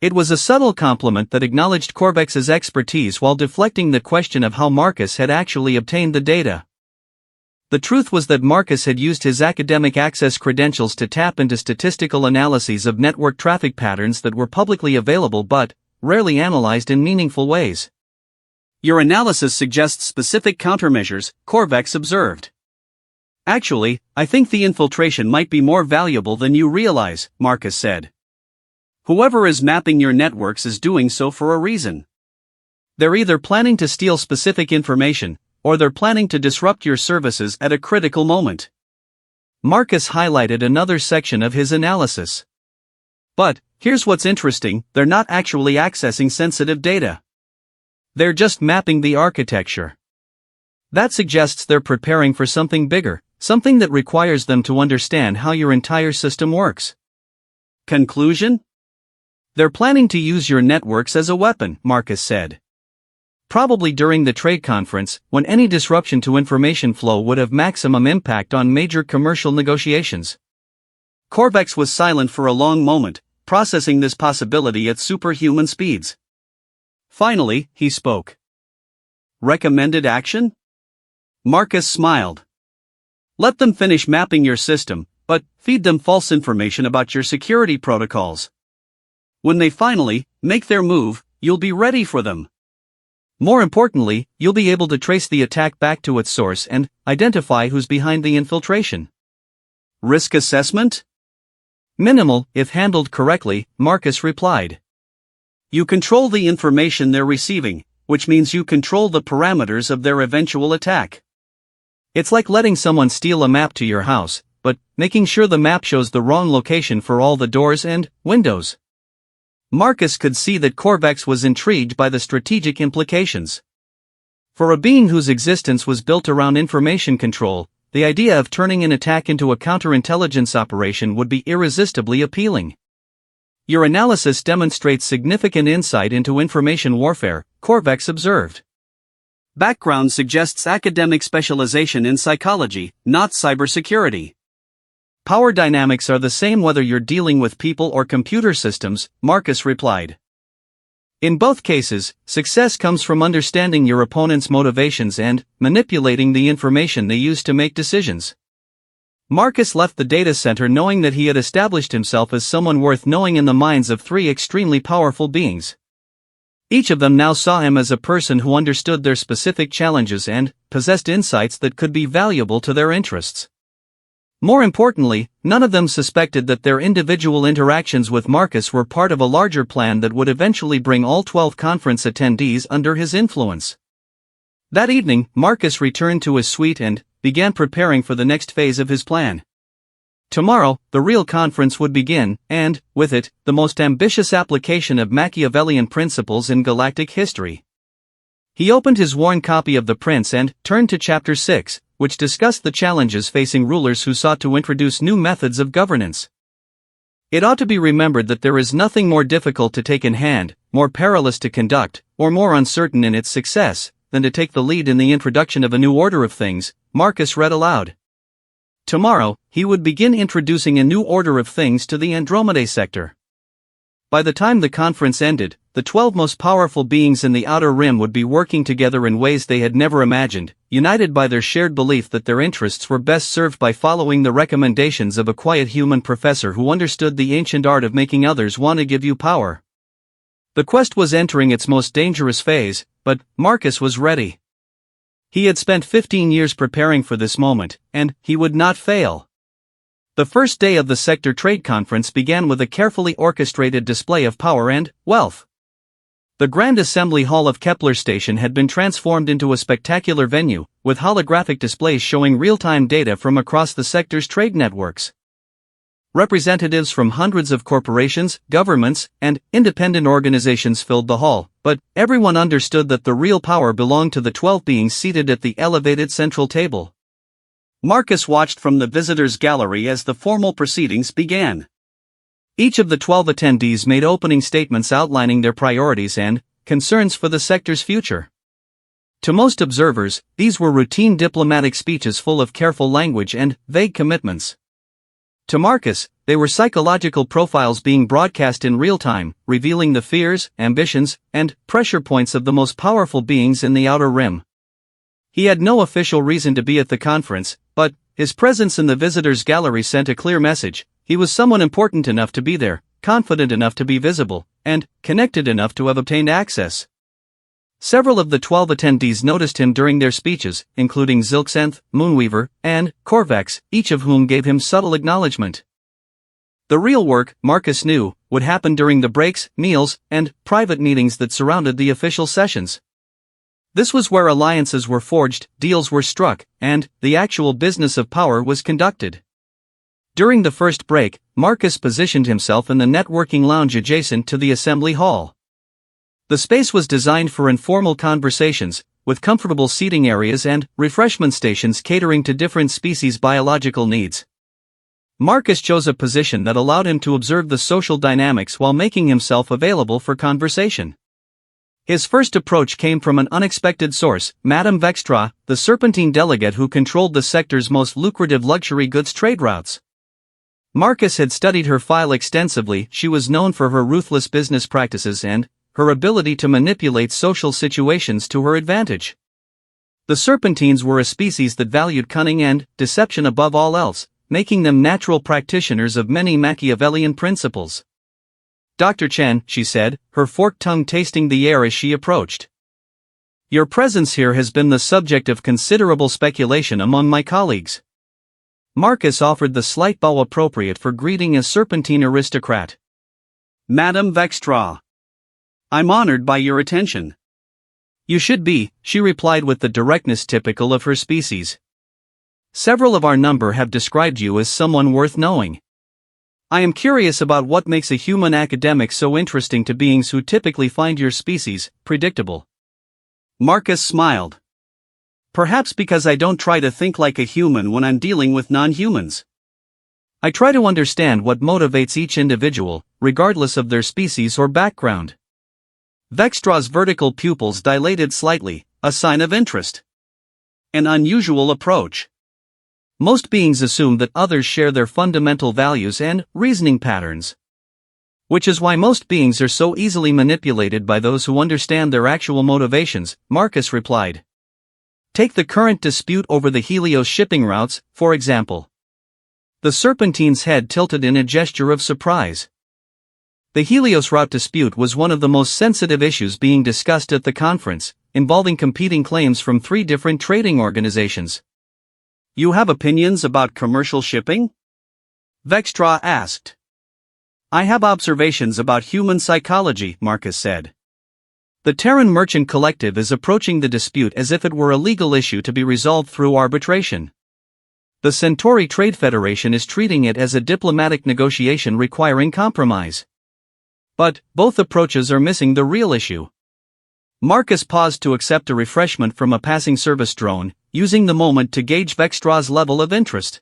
It was a subtle compliment that acknowledged Corvex's expertise while deflecting the question of how Marcus had actually obtained the data. The truth was that Marcus had used his academic access credentials to tap into statistical analyses of network traffic patterns that were publicly available but rarely analyzed in meaningful ways. Your analysis suggests specific countermeasures, Corvex observed. Actually, I think the infiltration might be more valuable than you realize, Marcus said. Whoever is mapping your networks is doing so for a reason. They're either planning to steal specific information, or they're planning to disrupt your services at a critical moment. Marcus highlighted another section of his analysis. But, here's what's interesting, they're not actually accessing sensitive data. They're just mapping the architecture. That suggests they're preparing for something bigger, something that requires them to understand how your entire system works. Conclusion? They're planning to use your networks as a weapon, Marcus said. Probably during the trade conference, when any disruption to information flow would have maximum impact on major commercial negotiations. Corvex was silent for a long moment, processing this possibility at superhuman speeds. Finally, he spoke. Recommended action? Marcus smiled. Let them finish mapping your system, but feed them false information about your security protocols. When they finally make their move, you'll be ready for them. More importantly, you'll be able to trace the attack back to its source and identify who's behind the infiltration. Risk assessment? Minimal, if handled correctly, Marcus replied. You control the information they're receiving, which means you control the parameters of their eventual attack. It's like letting someone steal a map to your house, but making sure the map shows the wrong location for all the doors and windows. Marcus could see that Corvex was intrigued by the strategic implications. For a being whose existence was built around information control, the idea of turning an attack into a counterintelligence operation would be irresistibly appealing. Your analysis demonstrates significant insight into information warfare, Corvex observed. Background suggests academic specialization in psychology, not cybersecurity. Power dynamics are the same whether you're dealing with people or computer systems, Marcus replied. In both cases, success comes from understanding your opponent's motivations and manipulating the information they use to make decisions. Marcus left the data center knowing that he had established himself as someone worth knowing in the minds of three extremely powerful beings. Each of them now saw him as a person who understood their specific challenges and possessed insights that could be valuable to their interests. More importantly, none of them suspected that their individual interactions with Marcus were part of a larger plan that would eventually bring all 12 conference attendees under his influence. That evening, Marcus returned to his suite and began preparing for the next phase of his plan. Tomorrow, the real conference would begin, and, with it, the most ambitious application of Machiavellian principles in galactic history. He opened his worn copy of The Prince and turned to Chapter 6, which discussed the challenges facing rulers who sought to introduce new methods of governance. It ought to be remembered that there is nothing more difficult to take in hand, more perilous to conduct, or more uncertain in its success, than to take the lead in the introduction of a new order of things, Marcus read aloud. Tomorrow, he would begin introducing a new order of things to the Andromeda sector. By the time the conference ended, the 12 most powerful beings in the Outer Rim would be working together in ways they had never imagined, united by their shared belief that their interests were best served by following the recommendations of a quiet human professor who understood the ancient art of making others want to give you power. The quest was entering its most dangerous phase, but Marcus was ready. He had spent 15 years preparing for this moment, and he would not fail. The first day of the sector trade conference began with a carefully orchestrated display of power and wealth. The Grand Assembly Hall of Kepler Station had been transformed into a spectacular venue, with holographic displays showing real-time data from across the sector's trade networks. Representatives from hundreds of corporations, governments, and independent organizations filled the hall, but everyone understood that the real power belonged to the 12 beings seated at the elevated central table. Marcus watched from the visitors' gallery as the formal proceedings began. Each of the 12 attendees made opening statements outlining their priorities and concerns for the sector's future. To most observers, these were routine diplomatic speeches full of careful language and vague commitments. To Marcus, they were psychological profiles being broadcast in real time, revealing the fears, ambitions, and pressure points of the most powerful beings in the outer rim. He had no official reason to be at the conference, but his presence in the visitors' gallery sent a clear message. He was someone important enough to be there, confident enough to be visible, and connected enough to have obtained access. Several of the 12 attendees noticed him during their speeches, including Zilxanth, Moonweaver, and Corvex, each of whom gave him subtle acknowledgement. The real work, Marcus knew, would happen during the breaks, meals, and private meetings that surrounded the official sessions. This was where alliances were forged, deals were struck, and the actual business of power was conducted. During the first break, Marcus positioned himself in the networking lounge adjacent to the assembly hall. The space was designed for informal conversations, with comfortable seating areas and refreshment stations catering to different species' biological needs. Marcus chose a position that allowed him to observe the social dynamics while making himself available for conversation. His first approach came from an unexpected source, Madame Vextra, the Serpentine delegate who controlled the sector's most lucrative luxury goods trade routes. Marcus had studied her file extensively. She was known for her ruthless business practices and her ability to manipulate social situations to her advantage. The Serpentines were a species that valued cunning and deception above all else, making them natural practitioners of many Machiavellian principles. "Dr. Chen," she said, her forked tongue tasting the air as she approached. "Your presence here has been the subject of considerable speculation among my colleagues." Marcus offered the slight bow appropriate for greeting a Serpentine aristocrat. "Madame Vextra, I'm honored by your attention." "You should be," she replied with the directness typical of her species. "Several of our number have described you as someone worth knowing. I am curious about what makes a human academic so interesting to beings who typically find your species predictable." Marcus smiled. "Perhaps because I don't try to think like a human when I'm dealing with non-humans. I try to understand what motivates each individual, regardless of their species or background." Vextra's vertical pupils dilated slightly, a sign of interest. "An unusual approach. Most beings assume that others share their fundamental values and reasoning patterns. Which is why most beings are so easily manipulated by those who understand their actual motivations," Marcus replied. "Take the current dispute over the Helios shipping routes, for example." The Serpentine's head tilted in a gesture of surprise. The Helios route dispute was one of the most sensitive issues being discussed at the conference, involving competing claims from 3 different trading organizations. "You have opinions about commercial shipping?" Vextra asked. "I have observations about human psychology," Marcus said. "The Terran Merchant Collective is approaching the dispute as if it were a legal issue to be resolved through arbitration. The Centauri Trade Federation is treating it as a diplomatic negotiation requiring compromise. But both approaches are missing the real issue." Marcus paused to accept a refreshment from a passing service drone, using the moment to gauge Vextra's level of interest.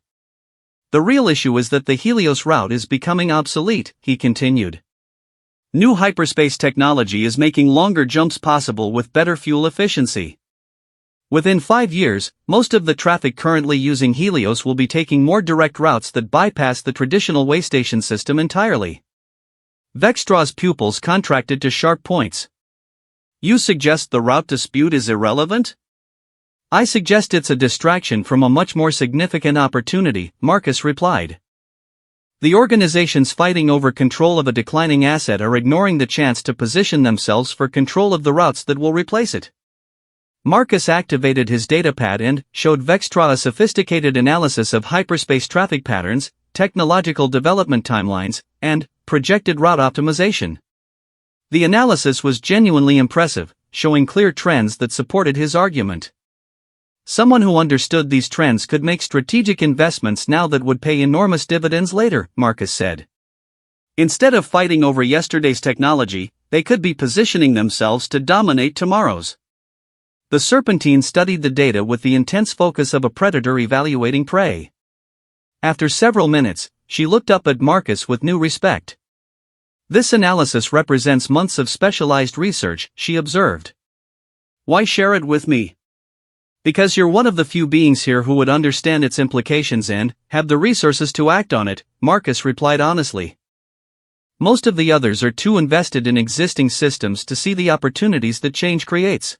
"The real issue is that the Helios route is becoming obsolete," he continued. "New hyperspace technology is making longer jumps possible with better fuel efficiency. Within 5 years, most of the traffic currently using Helios will be taking more direct routes that bypass the traditional waystation system entirely." Vextra's pupils contracted to sharp points. "You suggest the route dispute is irrelevant?" "I suggest it's a distraction from a much more significant opportunity," Marcus replied. "The organizations fighting over control of a declining asset are ignoring the chance to position themselves for control of the routes that will replace it." Marcus activated his datapad and showed Vextra a sophisticated analysis of hyperspace traffic patterns, technological development timelines, and projected route optimization. The analysis was genuinely impressive, showing clear trends that supported his argument. Someone who understood these trends could make strategic investments now that would pay enormous dividends later, Marcus said. Instead of fighting over yesterday's technology, they could be positioning themselves to dominate tomorrow's. The Serpentine studied the data with the intense focus of a predator evaluating prey. After several minutes, she looked up at Marcus with new respect. This analysis represents months of specialized research, she observed. Why share it with me? Because you're one of the few beings here who would understand its implications and have the resources to act on it, Marcus replied honestly. Most of the others are too invested in existing systems to see the opportunities that change creates.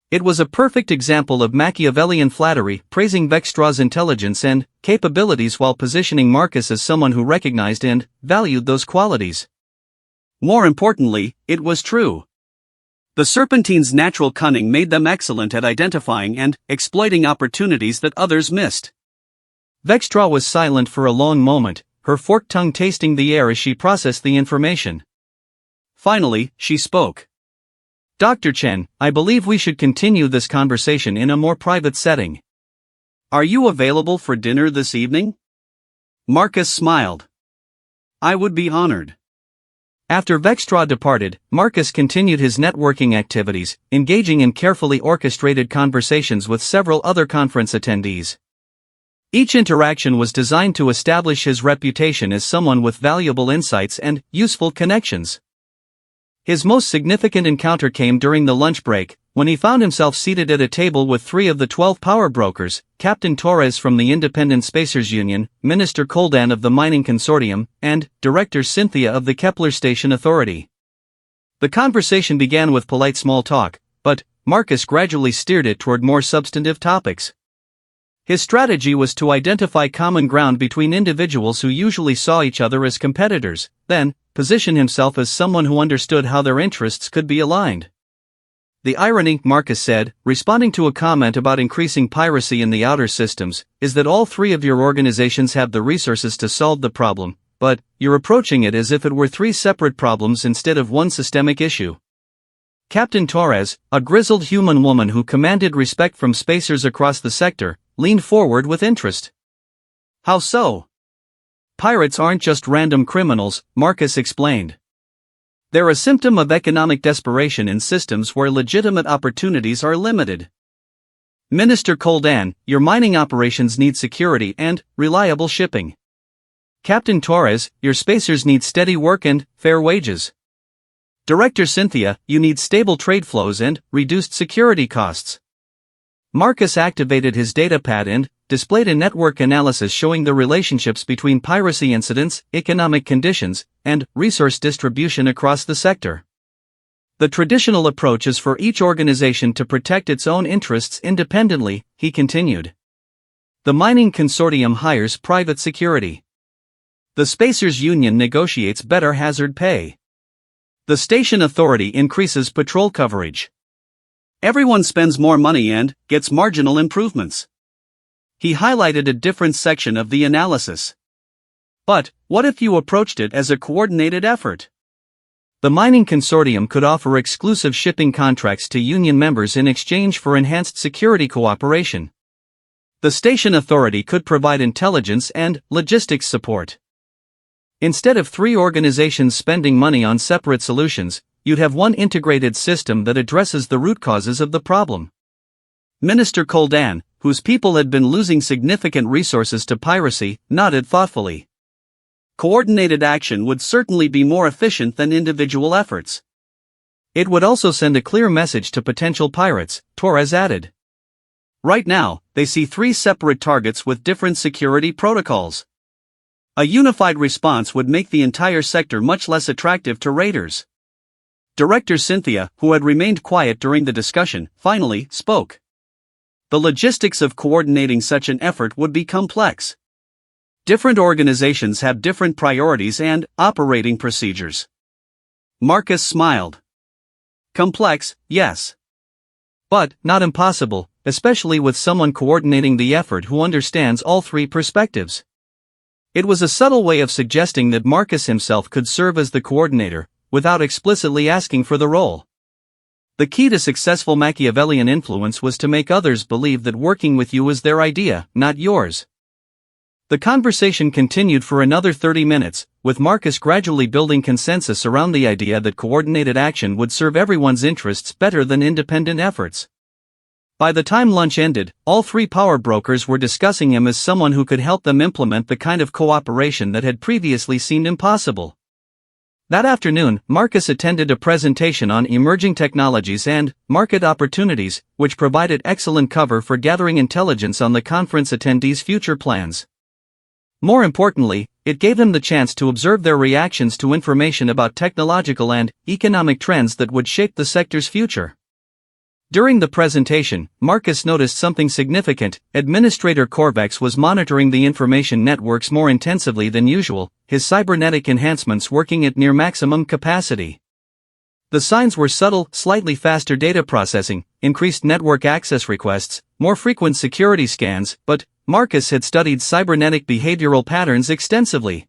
It was a perfect example of Machiavellian flattery, praising Vextra's intelligence and capabilities while positioning Marcus as someone who recognized and valued those qualities. More importantly, it was true. The Serpentine's natural cunning made them excellent at identifying and exploiting opportunities that others missed. Vextra was silent for a long moment, her forked tongue tasting the air as she processed the information. Finally, she spoke. Dr. Chen, I believe we should continue this conversation in a more private setting. Are you available for dinner this evening? Marcus smiled. I would be honored. After Vextra departed, Marcus continued his networking activities, engaging in carefully orchestrated conversations with several other conference attendees. Each interaction was designed to establish his reputation as someone with valuable insights and useful connections. His most significant encounter came during the lunch break, when he found himself seated at a table with 3 of the 12 power brokers, Captain Torres from the Independent Spacers Union, Minister Koldan of the Mining Consortium, and Director Cynthia of the Kepler Station Authority. The conversation began with polite small talk, but Marcus gradually steered it toward more substantive topics. His strategy was to identify common ground between individuals who usually saw each other as competitors, then position himself as someone who understood how their interests could be aligned. The irony, Marcus said, responding to a comment about increasing piracy in the outer systems, is that all 3 of your organizations have the resources to solve the problem, but you're approaching it as if it were 3 separate problems instead of one systemic issue. Captain Torres, a grizzled human woman who commanded respect from spacers across the sector, leaned forward with interest. How so? Pirates aren't just random criminals, Marcus explained. They're a symptom of economic desperation in systems where legitimate opportunities are limited. Minister Koldan, your mining operations need security and reliable shipping. Captain Torres, your spacers need steady work and fair wages. Director Cynthia, you need stable trade flows and reduced security costs. Marcus activated his datapad and displayed a network analysis showing the relationships between piracy incidents, economic conditions, and resource distribution across the sector. The traditional approach is for each organization to protect its own interests independently, he continued. The Mining Consortium hires private security. The Spacers Union negotiates better hazard pay. The Station Authority increases patrol coverage. Everyone spends more money and gets marginal improvements. He highlighted a different section of the analysis. But what if you approached it as a coordinated effort? The Mining Consortium could offer exclusive shipping contracts to union members in exchange for enhanced security cooperation. The Station Authority could provide intelligence and logistics support. Instead of 3 organizations spending money on separate solutions, you'd have one integrated system that addresses the root causes of the problem. Minister Koldan, whose people had been losing significant resources to piracy, nodded thoughtfully. Coordinated action would certainly be more efficient than individual efforts. It would also send a clear message to potential pirates, Torres added. Right now, they see 3 separate targets with different security protocols. A unified response would make the entire sector much less attractive to raiders. Director Cynthia, who had remained quiet during the discussion, finally spoke. The logistics of coordinating such an effort would be complex. Different organizations have different priorities and operating procedures. Marcus smiled. Complex, yes. But, not impossible, especially with someone coordinating the effort who understands all three perspectives. It was a subtle way of suggesting that Marcus himself could serve as the coordinator, without explicitly asking for the role. The key to successful Machiavellian influence was to make others believe that working with you was their idea, not yours. The conversation continued for another 30 minutes, with Marcus gradually building consensus around the idea that coordinated action would serve everyone's interests better than independent efforts. By the time lunch ended, all three power brokers were discussing him as someone who could help them implement the kind of cooperation that had previously seemed impossible. That afternoon, Marcus attended a presentation on emerging technologies and market opportunities, which provided excellent cover for gathering intelligence on the conference attendees' future plans. More importantly, it gave them the chance to observe their reactions to information about technological and economic trends that would shape the sector's future. During the presentation, Marcus noticed something significant. Administrator Korvax was monitoring the information networks more intensively than usual, his cybernetic enhancements working at near maximum capacity. The signs were subtle: slightly faster data processing, increased network access requests, more frequent security scans, but Marcus had studied cybernetic behavioral patterns extensively.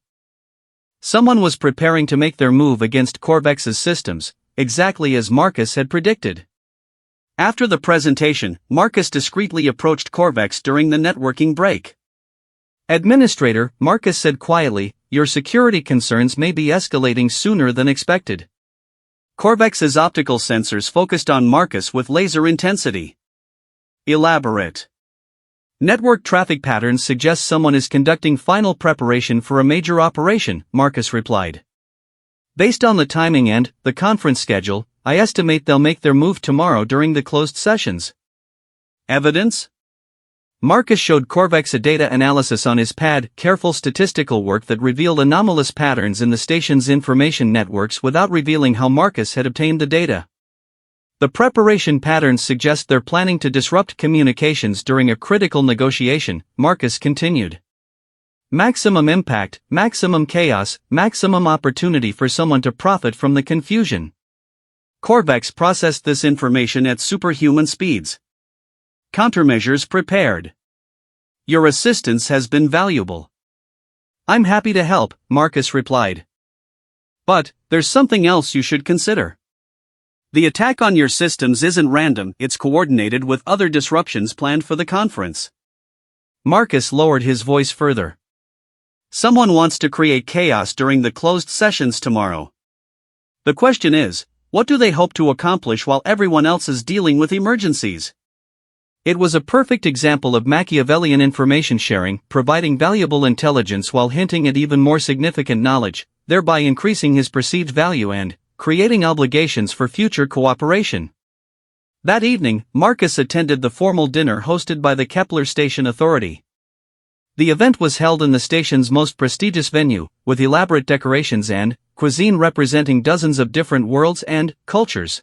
Someone was preparing to make their move against Korvax's systems, exactly as Marcus had predicted. After the presentation, Marcus discreetly approached Korvax during the networking break. "Administrator," Marcus said quietly, "your security concerns may be escalating sooner than expected." Korvax's optical sensors focused on Marcus with laser intensity. "Elaborate." "Network traffic patterns suggest someone is conducting final preparation for a major operation," Marcus replied. "Based on the timing and the conference schedule, I estimate they'll make their move tomorrow during the closed sessions." "Evidence?" Marcus showed Korvax a data analysis on his pad, careful statistical work that revealed anomalous patterns in the station's information networks without revealing how Marcus had obtained the data. "The preparation patterns suggest they're planning to disrupt communications during a critical negotiation," Marcus continued. "Maximum impact, maximum chaos, maximum opportunity for someone to profit from the confusion." Korvax processed this information at superhuman speeds. "Countermeasures prepared. Your assistance has been valuable." "I'm happy to help," Marcus replied. "But there's something else you should consider. The attack on your systems isn't random, it's coordinated with other disruptions planned for the conference." Marcus lowered his voice further. "Someone wants to create chaos during the closed sessions tomorrow. The question is, what do they hope to accomplish while everyone else is dealing with emergencies?" It was a perfect example of Machiavellian information sharing, providing valuable intelligence while hinting at even more significant knowledge, thereby increasing his perceived value and creating obligations for future cooperation. That evening, Marcus attended the formal dinner hosted by the Kepler Station Authority. The event was held in the station's most prestigious venue, with elaborate decorations and cuisine representing dozens of different worlds and cultures.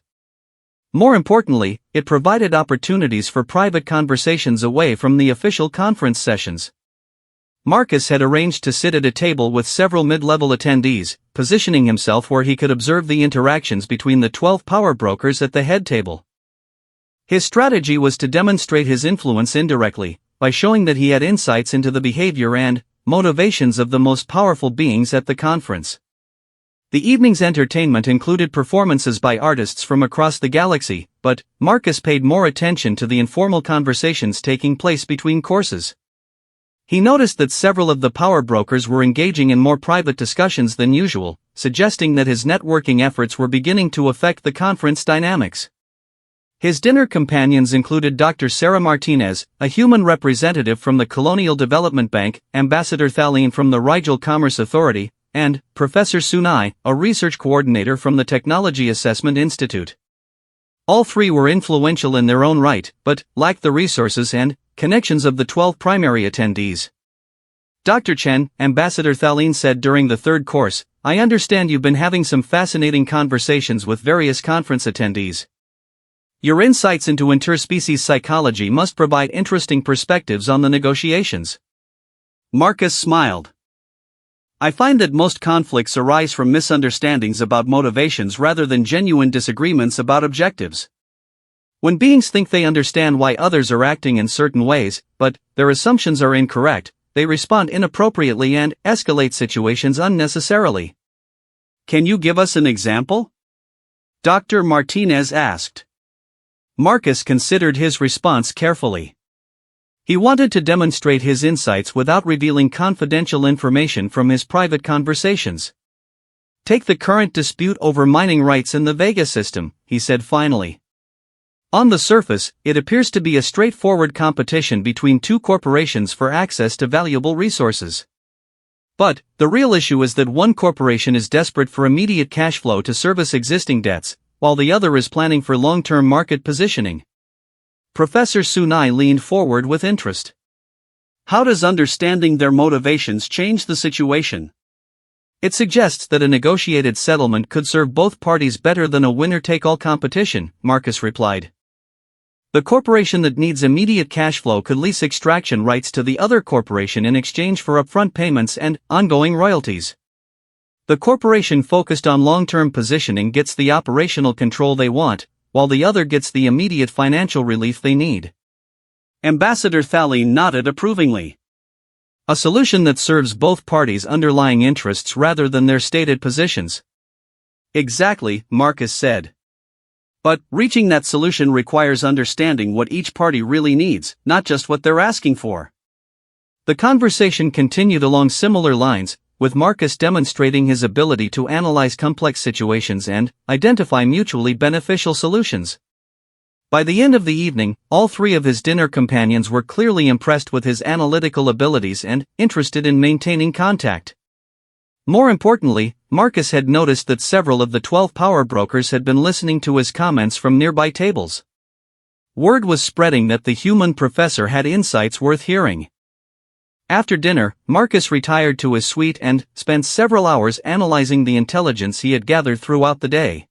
More importantly, it provided opportunities for private conversations away from the official conference sessions. Marcus had arranged to sit at a table with several mid-level attendees, positioning himself where he could observe the interactions between the 12 power brokers at the head table. His strategy was to demonstrate his influence indirectly, by showing that he had insights into the behavior and motivations of the most powerful beings at the conference. The evening's entertainment included performances by artists from across the galaxy, but Marcus paid more attention to the informal conversations taking place between courses. He noticed that several of the power brokers were engaging in more private discussions than usual, suggesting that his networking efforts were beginning to affect the conference dynamics. His dinner companions included Dr. Sarah Martinez, a human representative from the Colonial Development Bank, Ambassador Thaleen from the Rigel Commerce Authority, and Professor Sunai, a research coordinator from the Technology Assessment Institute. All three were influential in their own right, but lacked the resources and connections of the 12 primary attendees. Dr. Chen, Ambassador Thaleen said during the third course, "I understand you've been having some fascinating conversations with various conference attendees. Your insights into interspecies psychology must provide interesting perspectives on the negotiations." Marcus smiled. "I find that most conflicts arise from misunderstandings about motivations rather than genuine disagreements about objectives. When beings think they understand why others are acting in certain ways, but their assumptions are incorrect, they respond inappropriately and escalate situations unnecessarily. Can you give us an example? Dr. Martinez asked. Marcus considered his response carefully. He wanted to demonstrate his insights without revealing confidential information from his private conversations. Take the current dispute over mining rights in the Vega system, he said finally. On the surface, it appears to be a straightforward competition between two corporations for access to valuable resources. But the real issue is that one corporation is desperate for immediate cash flow to service existing debts, while the other is planning for long-term market positioning. Professor Sunai leaned forward with interest. How does understanding their motivations change the situation? It suggests that a negotiated settlement could serve both parties better than a winner-take-all competition, Marcus replied. The corporation that needs immediate cash flow could lease extraction rights to the other corporation in exchange for upfront payments and ongoing royalties. The corporation focused on long-term positioning gets the operational control they want, while the other gets the immediate financial relief they need. Ambassador Thali nodded approvingly. A solution that serves both parties' underlying interests rather than their stated positions. Exactly, Marcus said. But reaching that solution requires understanding what each party really needs, not just what they're asking for. The conversation continued along similar lines, with Marcus demonstrating his ability to analyze complex situations and identify mutually beneficial solutions. By the end of the evening, all three of his dinner companions were clearly impressed with his analytical abilities and interested in maintaining contact. More importantly, Marcus had noticed that several of the 12 power brokers had been listening to his comments from nearby tables. Word was spreading that the human professor had insights worth hearing. After dinner, Marcus retired to his suite and spent several hours analyzing the intelligence he had gathered throughout the day.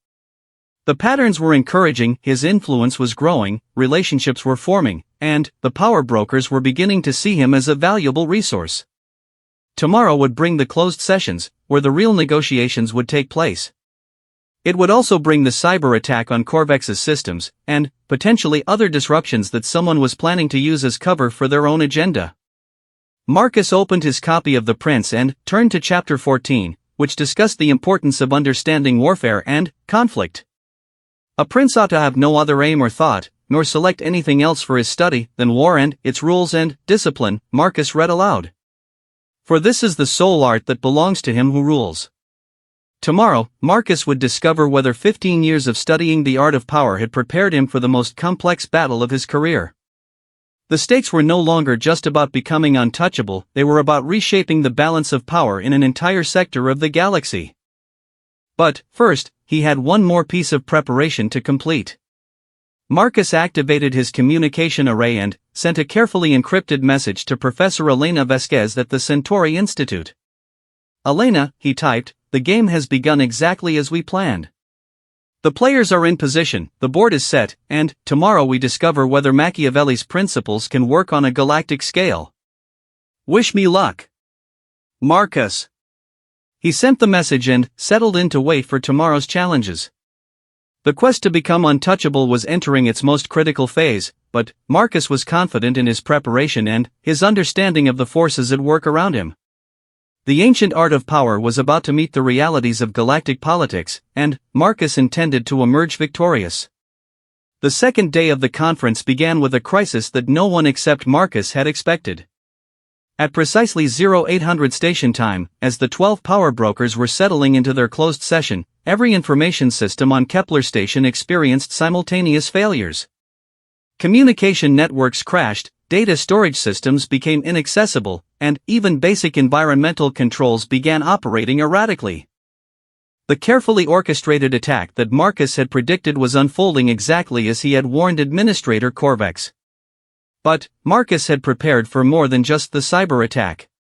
The patterns were encouraging, his influence was growing, relationships were forming, and the power brokers were beginning to see him as a valuable resource. Tomorrow would bring the closed sessions, where the real negotiations would take place. It would also bring the cyber attack on Corvex's systems, and potentially other disruptions that someone was planning to use as cover for their own agenda. Marcus opened his copy of The Prince and turned to Chapter 14, which discussed the importance of understanding warfare and conflict. A prince ought to have no other aim or thought, nor select anything else for his study than war and its rules and discipline, Marcus read aloud. For this is the sole art that belongs to him who rules. Tomorrow, Marcus would discover whether 15 years of studying the art of power had prepared him for the most complex battle of his career. The stakes were no longer just about becoming untouchable, they were about reshaping the balance of power in an entire sector of the galaxy. But, first, he had one more piece of preparation to complete. Marcus activated his communication array and sent a carefully encrypted message to Professor Elena Vasquez at the Centauri Institute. Elena, he typed, the game has begun exactly as we planned. The players are in position, the board is set, and tomorrow we discover whether Machiavelli's principles can work on a galactic scale. Wish me luck. Marcus. He sent the message and settled in to wait for tomorrow's challenges. The quest to become untouchable was entering its most critical phase, but Marcus was confident in his preparation and his understanding of the forces at work around him. The ancient art of power was about to meet the realities of galactic politics, and Marcus intended to emerge victorious. The second day of the conference began with a crisis that no one except Marcus had expected. At precisely 0800 station time, as the 12 power brokers were settling into their closed session, every information system on Kepler station experienced simultaneous failures. Communication networks crashed, data storage systems became inaccessible, and even basic environmental controls began operating erratically. The carefully orchestrated attack that Marcus had predicted was unfolding exactly as he had warned Administrator Corvex. But Marcus had prepared for more than just the cyber attack.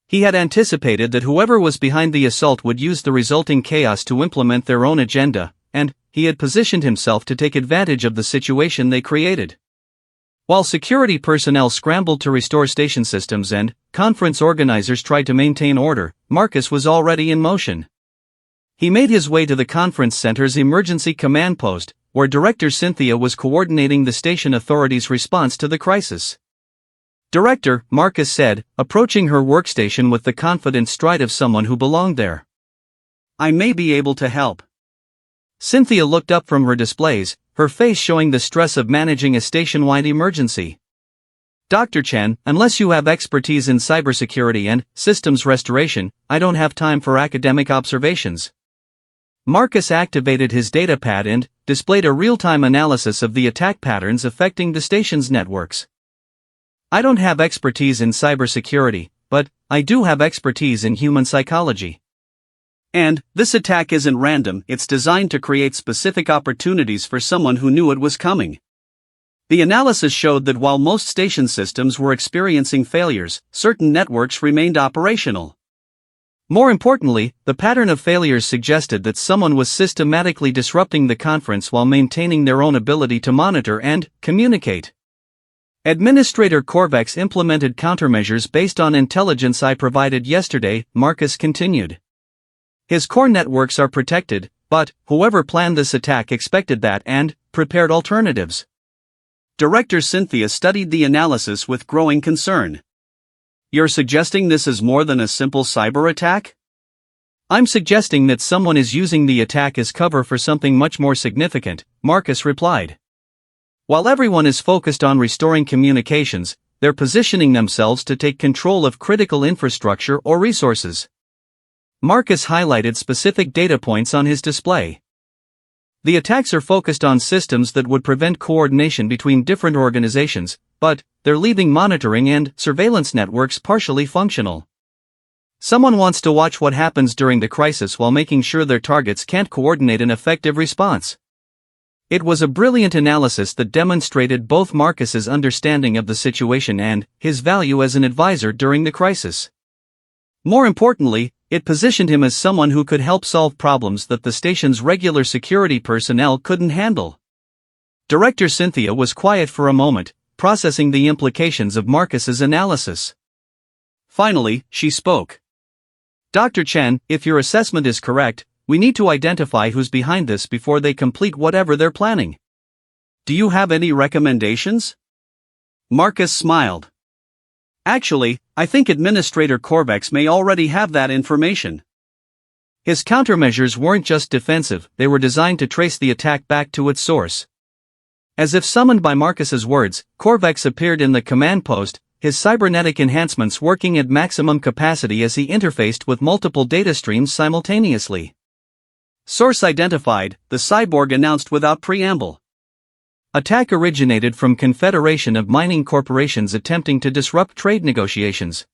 He had anticipated that whoever was behind the assault would use the resulting chaos to implement their own agenda, and he had positioned himself to take advantage of the situation they created. While security personnel scrambled to restore station systems and conference organizers tried to maintain order, Marcus was already in motion. He made his way to the conference center's emergency command post, where Director Cynthia was coordinating the station authorities' response to the crisis. "Director," Marcus said, approaching her workstation with the confident stride of someone who belonged there. "I may be able to help." Cynthia looked up from her displays, her face showing the stress of managing a station-wide emergency. "Dr. Chen, unless you have expertise in cybersecurity and systems restoration, I don't have time for academic observations." Marcus activated his datapad and displayed a real-time analysis of the attack patterns affecting the station's networks. "I don't have expertise in cybersecurity, but I do have expertise in human psychology. And this attack isn't random, it's designed to create specific opportunities for someone who knew it was coming." The analysis showed that while most station systems were experiencing failures, certain networks remained operational. More importantly, the pattern of failures suggested that someone was systematically disrupting the conference while maintaining their own ability to monitor and communicate. "Administrator Korvax implemented countermeasures based on intelligence I provided yesterday," Marcus continued. "His core networks are protected, but whoever planned this attack expected that and prepared alternatives." Director Cynthia studied the analysis with growing concern. "You're suggesting this is more than a simple cyber attack?" "I'm suggesting that someone is using the attack as cover for something much more significant," Marcus replied. "While everyone is focused on restoring communications, they're positioning themselves to take control of critical infrastructure or resources." Marcus highlighted specific data points on his display. "The attacks are focused on systems that would prevent coordination between different organizations, but they're leaving monitoring and surveillance networks partially functional. Someone wants to watch what happens during the crisis while making sure their targets can't coordinate an effective response." It was a brilliant analysis that demonstrated both Marcus's understanding of the situation and his value as an advisor during the crisis. More importantly, it positioned him as someone who could help solve problems that the station's regular security personnel couldn't handle. Director Cynthia was quiet for a moment, processing the implications of Marcus's analysis. Finally, she spoke. "Dr. Chen, if your assessment is correct, we need to identify who's behind this before they complete whatever they're planning. Do you have any recommendations?" Marcus smiled. "Actually, I think Administrator Korvax may already have that information." His countermeasures weren't just defensive, they were designed to trace the attack back to its source. As if summoned by Marcus's words, Korvax appeared in the command post, his cybernetic enhancements working at maximum capacity as he interfaced with multiple data streams simultaneously. "Source identified," the cyborg announced without preamble. Attack originated from Confederation of Mining Corporations attempting to disrupt trade negotiations.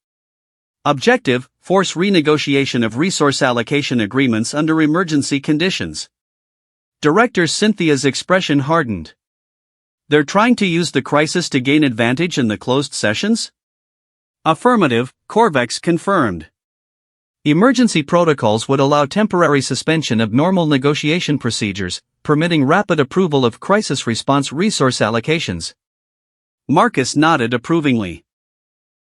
Objective: force renegotiation of resource allocation agreements under emergency conditions. Director Cynthia's expression hardened. "They're trying to use the crisis to gain advantage in the closed sessions?" "Affirmative," Korvax confirmed. Emergency protocols would allow temporary suspension of normal negotiation procedures, permitting rapid approval of crisis response resource allocations. Marcus nodded approvingly.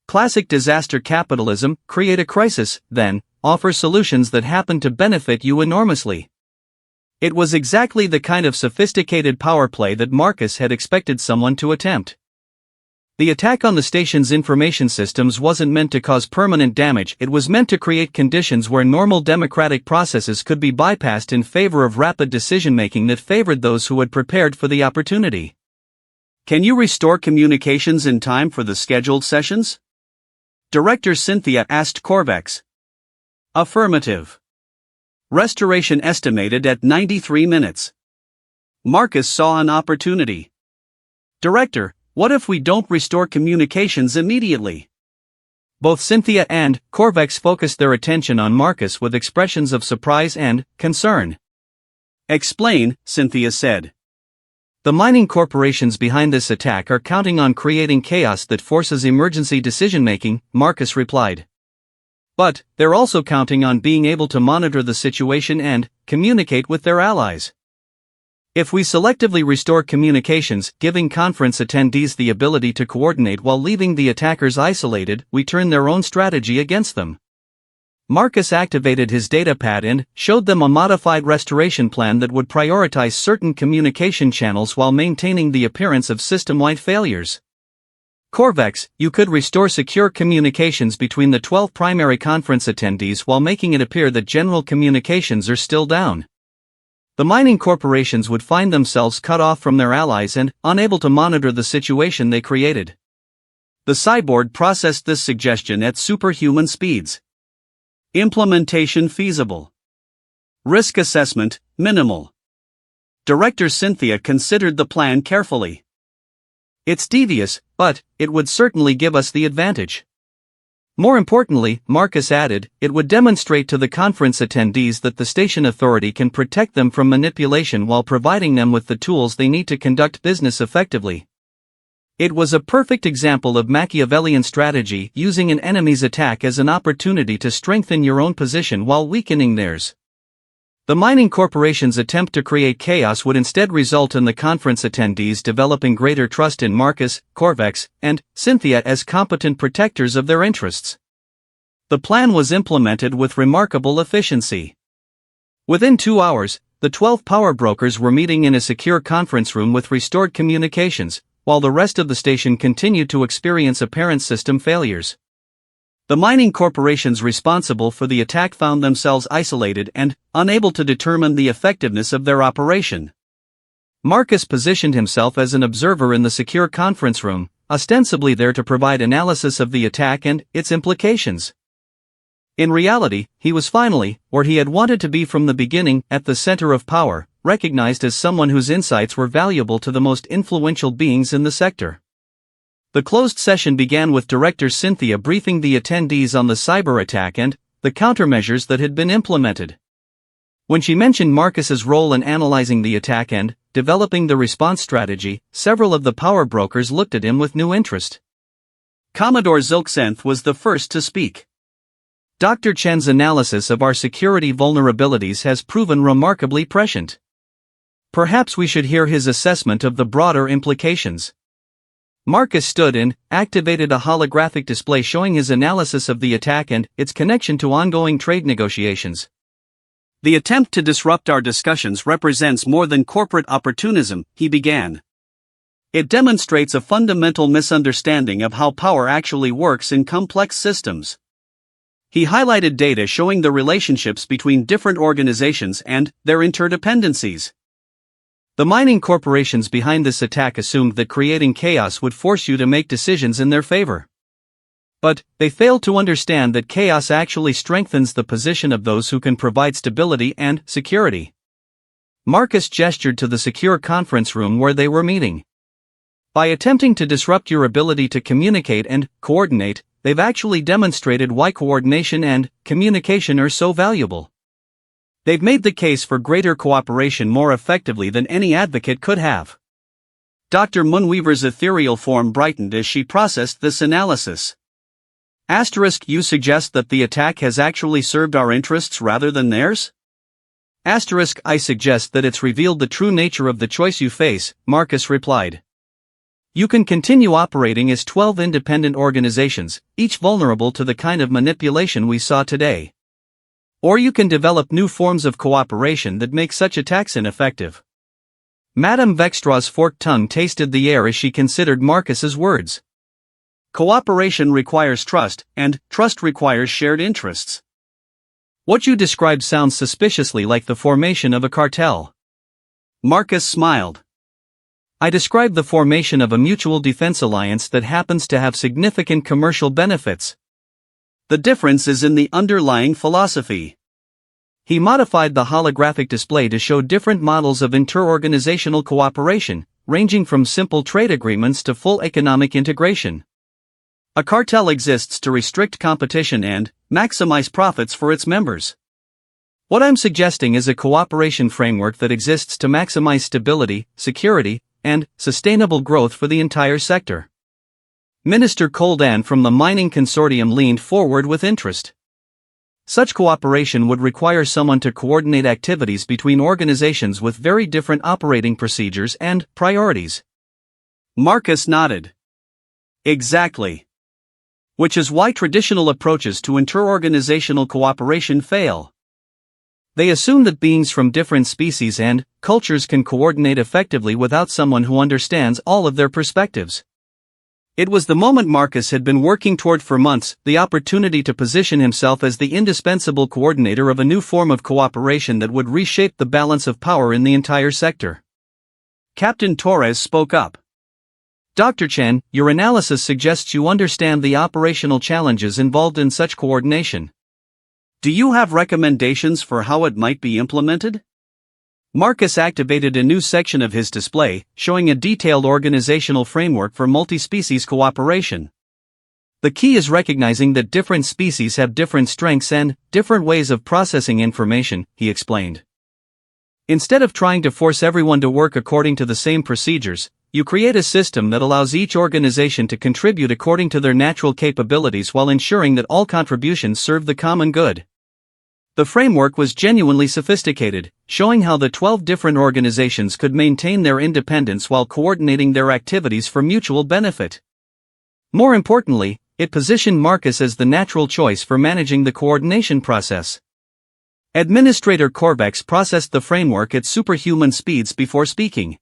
Classic disaster capitalism: create a crisis, then offer solutions that happen to benefit you enormously. It was exactly the kind of sophisticated power play that Marcus had expected someone to attempt. The attack on the station's information systems wasn't meant to cause permanent damage, it was meant to create conditions where normal democratic processes could be bypassed in favor of rapid decision-making that favored those who had prepared for the opportunity. "Can you restore communications in time for the scheduled sessions?" Director Cynthia asked Korvax. Affirmative. Restoration estimated at 93 minutes. Marcus saw an opportunity. "Director, what if we don't restore communications immediately?" Both Cynthia and Korvax focused their attention on Marcus with expressions of surprise and concern. "Explain," Cynthia said. "The mining corporations behind this attack are counting on creating chaos that forces emergency decision-making," Marcus replied. "But they're also counting on being able to monitor the situation and communicate with their allies. If we selectively restore communications, giving conference attendees the ability to coordinate while leaving the attackers isolated, we turn their own strategy against them. Marcus activated his datapad and showed them a modified restoration plan that would prioritize certain communication channels while maintaining the appearance of system-wide failures. Corvex, you could restore secure communications between the 12 primary conference attendees while making it appear that general communications are still down. The mining corporations would find themselves cut off from their allies and unable to monitor the situation they created. The cyborg processed this suggestion at superhuman speeds. Implementation feasible. Risk assessment minimal. Director Cynthia considered the plan carefully. It's devious, but it would certainly give us the advantage. More importantly, Marcus added, it would demonstrate to the conference attendees that the station authority can protect them from manipulation while providing them with the tools they need to conduct business effectively. It was a perfect example of Machiavellian strategy, using an enemy's attack as an opportunity to strengthen your own position while weakening theirs. The mining corporation's attempt to create chaos would instead result in the conference attendees developing greater trust in Marcus, Corvex, and Cynthia as competent protectors of their interests. The plan was implemented with remarkable efficiency. Within 2 hours, the 12 power brokers were meeting in a secure conference room with restored communications, while the rest of the station continued to experience apparent system failures. The mining corporations responsible for the attack found themselves isolated and unable to determine the effectiveness of their operation. Marcus positioned himself as an observer in the secure conference room, ostensibly there to provide analysis of the attack and its implications. In reality, he was finally, where he had wanted to be from the beginning, at the center of power, recognized as someone whose insights were valuable to the most influential beings in the sector. The closed session began with Director Cynthia briefing the attendees on the cyber attack and the countermeasures that had been implemented. When she mentioned Marcus's role in analyzing the attack and developing the response strategy, several of the power brokers looked at him with new interest. Commodore Zilxanth was the first to speak. Dr. Chen's analysis of our security vulnerabilities has proven remarkably prescient. Perhaps we should hear his assessment of the broader implications. Marcus stood and activated a holographic display showing his analysis of the attack and its connection to ongoing trade negotiations. The attempt to disrupt our discussions represents more than corporate opportunism, he began. It demonstrates a fundamental misunderstanding of how power actually works in complex systems. He highlighted data showing the relationships between different organizations and their interdependencies. The mining corporations behind this attack assumed that creating chaos would force you to make decisions in their favor. But they failed to understand that chaos actually strengthens the position of those who can provide stability and security. Marcus gestured to the secure conference room where they were meeting. By attempting to disrupt your ability to communicate and coordinate, they've actually demonstrated why coordination and communication are so valuable. They've made the case for greater cooperation more effectively than any advocate could have. Dr. Moonweaver's ethereal form brightened as she processed this analysis. You suggest that the attack has actually served our interests rather than theirs? I suggest that it's revealed the true nature of the choice you face, Marcus replied. You can continue operating as 12 independent organizations, each vulnerable to the kind of manipulation we saw today. Or you can develop new forms of cooperation that make such attacks ineffective. Madame Vextraw's forked tongue tasted the air as she considered Marcus's words. Cooperation requires trust, and trust requires shared interests. What you described sounds suspiciously like the formation of a cartel. Marcus smiled. I described the formation of a mutual defense alliance that happens to have significant commercial benefits. The difference is in the underlying philosophy. He modified the holographic display to show different models of inter-organizational cooperation, ranging from simple trade agreements to full economic integration. A cartel exists to restrict competition and maximize profits for its members. What I'm suggesting is a cooperation framework that exists to maximize stability, security, and sustainable growth for the entire sector. Minister Coldan from the mining consortium leaned forward with interest. Such cooperation would require someone to coordinate activities between organizations with very different operating procedures and priorities. Marcus nodded. Exactly. Which is why traditional approaches to interorganizational cooperation fail. They assume that beings from different species and cultures can coordinate effectively without someone who understands all of their perspectives. It was the moment Marcus had been working toward for months, the opportunity to position himself as the indispensable coordinator of a new form of cooperation that would reshape the balance of power in the entire sector. Captain Torres spoke up. Dr. Chen, your analysis suggests you understand the operational challenges involved in such coordination. Do you have recommendations for how it might be implemented? Marcus activated a new section of his display, showing a detailed organizational framework for multi-species cooperation. The key is recognizing that different species have different strengths and different ways of processing information, he explained. Instead of trying to force everyone to work according to the same procedures, you create a system that allows each organization to contribute according to their natural capabilities while ensuring that all contributions serve the common good. The framework was genuinely sophisticated, showing how the 12 different organizations could maintain their independence while coordinating their activities for mutual benefit. More importantly, it positioned Marcus as the natural choice for managing the coordination process. Administrator Corbex processed the framework at superhuman speeds before speaking.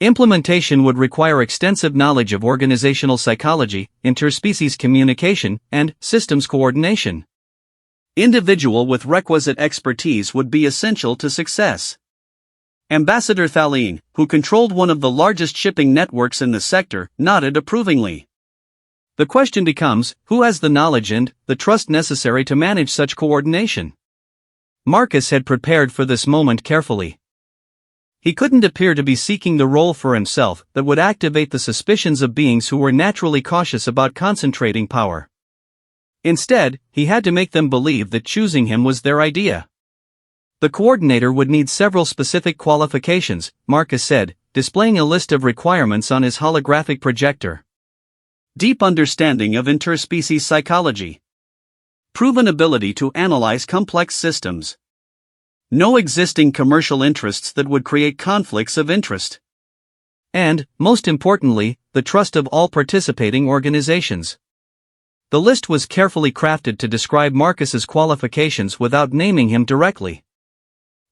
Implementation would require extensive knowledge of organizational psychology, interspecies communication, and systems coordination. Individual with requisite expertise would be essential to success. Ambassador Thaleen, who controlled one of the largest shipping networks in the sector, nodded approvingly. The question becomes, who has the knowledge and the trust necessary to manage such coordination? Marcus had prepared for this moment carefully. He couldn't appear to be seeking the role for himself that would activate the suspicions of beings who were naturally cautious about concentrating power. Instead, he had to make them believe that choosing him was their idea. The coordinator would need several specific qualifications, Marcus said, displaying a list of requirements on his holographic projector. Deep understanding of interspecies psychology. Proven ability to analyze complex systems. No existing commercial interests that would create conflicts of interest. And, most importantly, the trust of all participating organizations. The list was carefully crafted to describe Marcus's qualifications without naming him directly.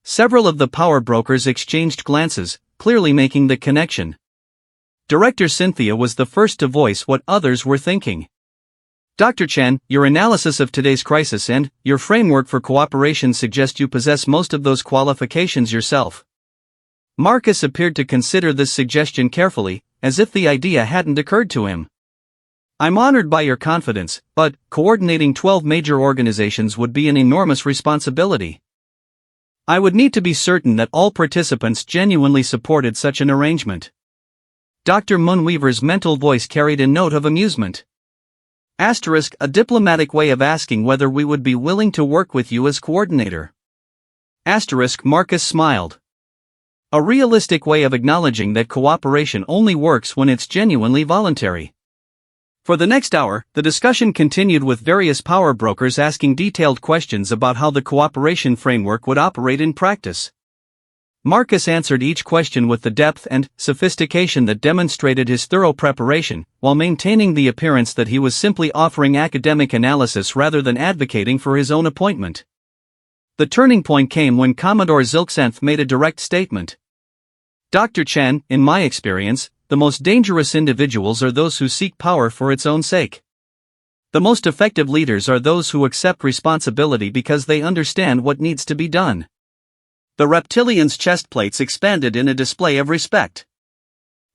Several of the power brokers exchanged glances, clearly making the connection. Director Cynthia was the first to voice what others were thinking. Dr. Chen, your analysis of today's crisis and your framework for cooperation suggest you possess most of those qualifications yourself. Marcus appeared to consider this suggestion carefully, as if the idea hadn't occurred to him. I'm honored by your confidence, but coordinating 12 major organizations would be an enormous responsibility. I would need to be certain that all participants genuinely supported such an arrangement. Dr. Moonweaver's mental voice carried a note of amusement. Asterisk, a diplomatic way of asking whether we would be willing to work with you as coordinator. Asterisk, Marcus smiled. A realistic way of acknowledging that cooperation only works when it's genuinely voluntary. For the next hour, the discussion continued with various power brokers asking detailed questions about how the cooperation framework would operate in practice. Marcus answered each question with the depth and sophistication that demonstrated his thorough preparation, while maintaining the appearance that he was simply offering academic analysis rather than advocating for his own appointment. The turning point came when Commodore Zilxanth made a direct statement. Dr. Chen, in my experience, the most dangerous individuals are those who seek power for its own sake. The most effective leaders are those who accept responsibility because they understand what needs to be done. The reptilian's chest plates expanded in a display of respect.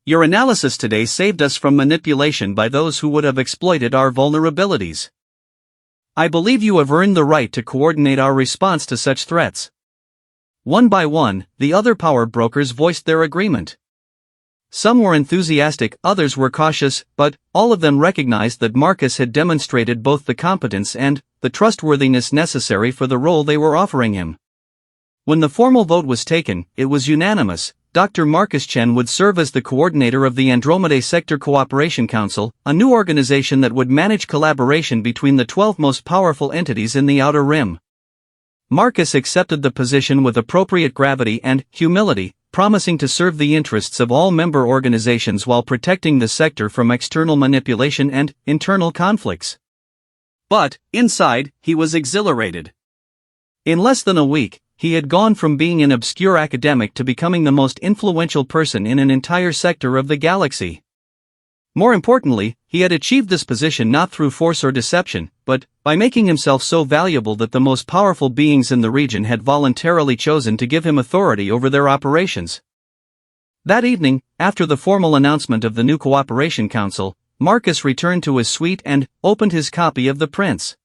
Your analysis today saved us from manipulation by those who would have exploited our vulnerabilities. I believe you have earned the right to coordinate our response to such threats. One by one, the other power brokers voiced their agreement. Some were enthusiastic, others were cautious, but all of them recognized that Marcus had demonstrated both the competence and the trustworthiness necessary for the role they were offering him. When the formal vote was taken, it was unanimous. Dr. Marcus Chen would serve as the coordinator of the Andromeda Sector Cooperation Council, a new organization that would manage collaboration between the 12 most powerful entities in the Outer Rim. Marcus accepted the position with appropriate gravity and humility, promising to serve the interests of all member organizations while protecting the sector from external manipulation and internal conflicts. But, inside, he was exhilarated. In less than a week, he had gone from being an obscure academic to becoming the most influential person in an entire sector of the galaxy. More importantly, he had achieved this position not through force or deception, but by making himself so valuable that the most powerful beings in the region had voluntarily chosen to give him authority over their operations. That evening, after the formal announcement of the new Cooperation Council, Marcus returned to his suite and opened his copy of The Prince.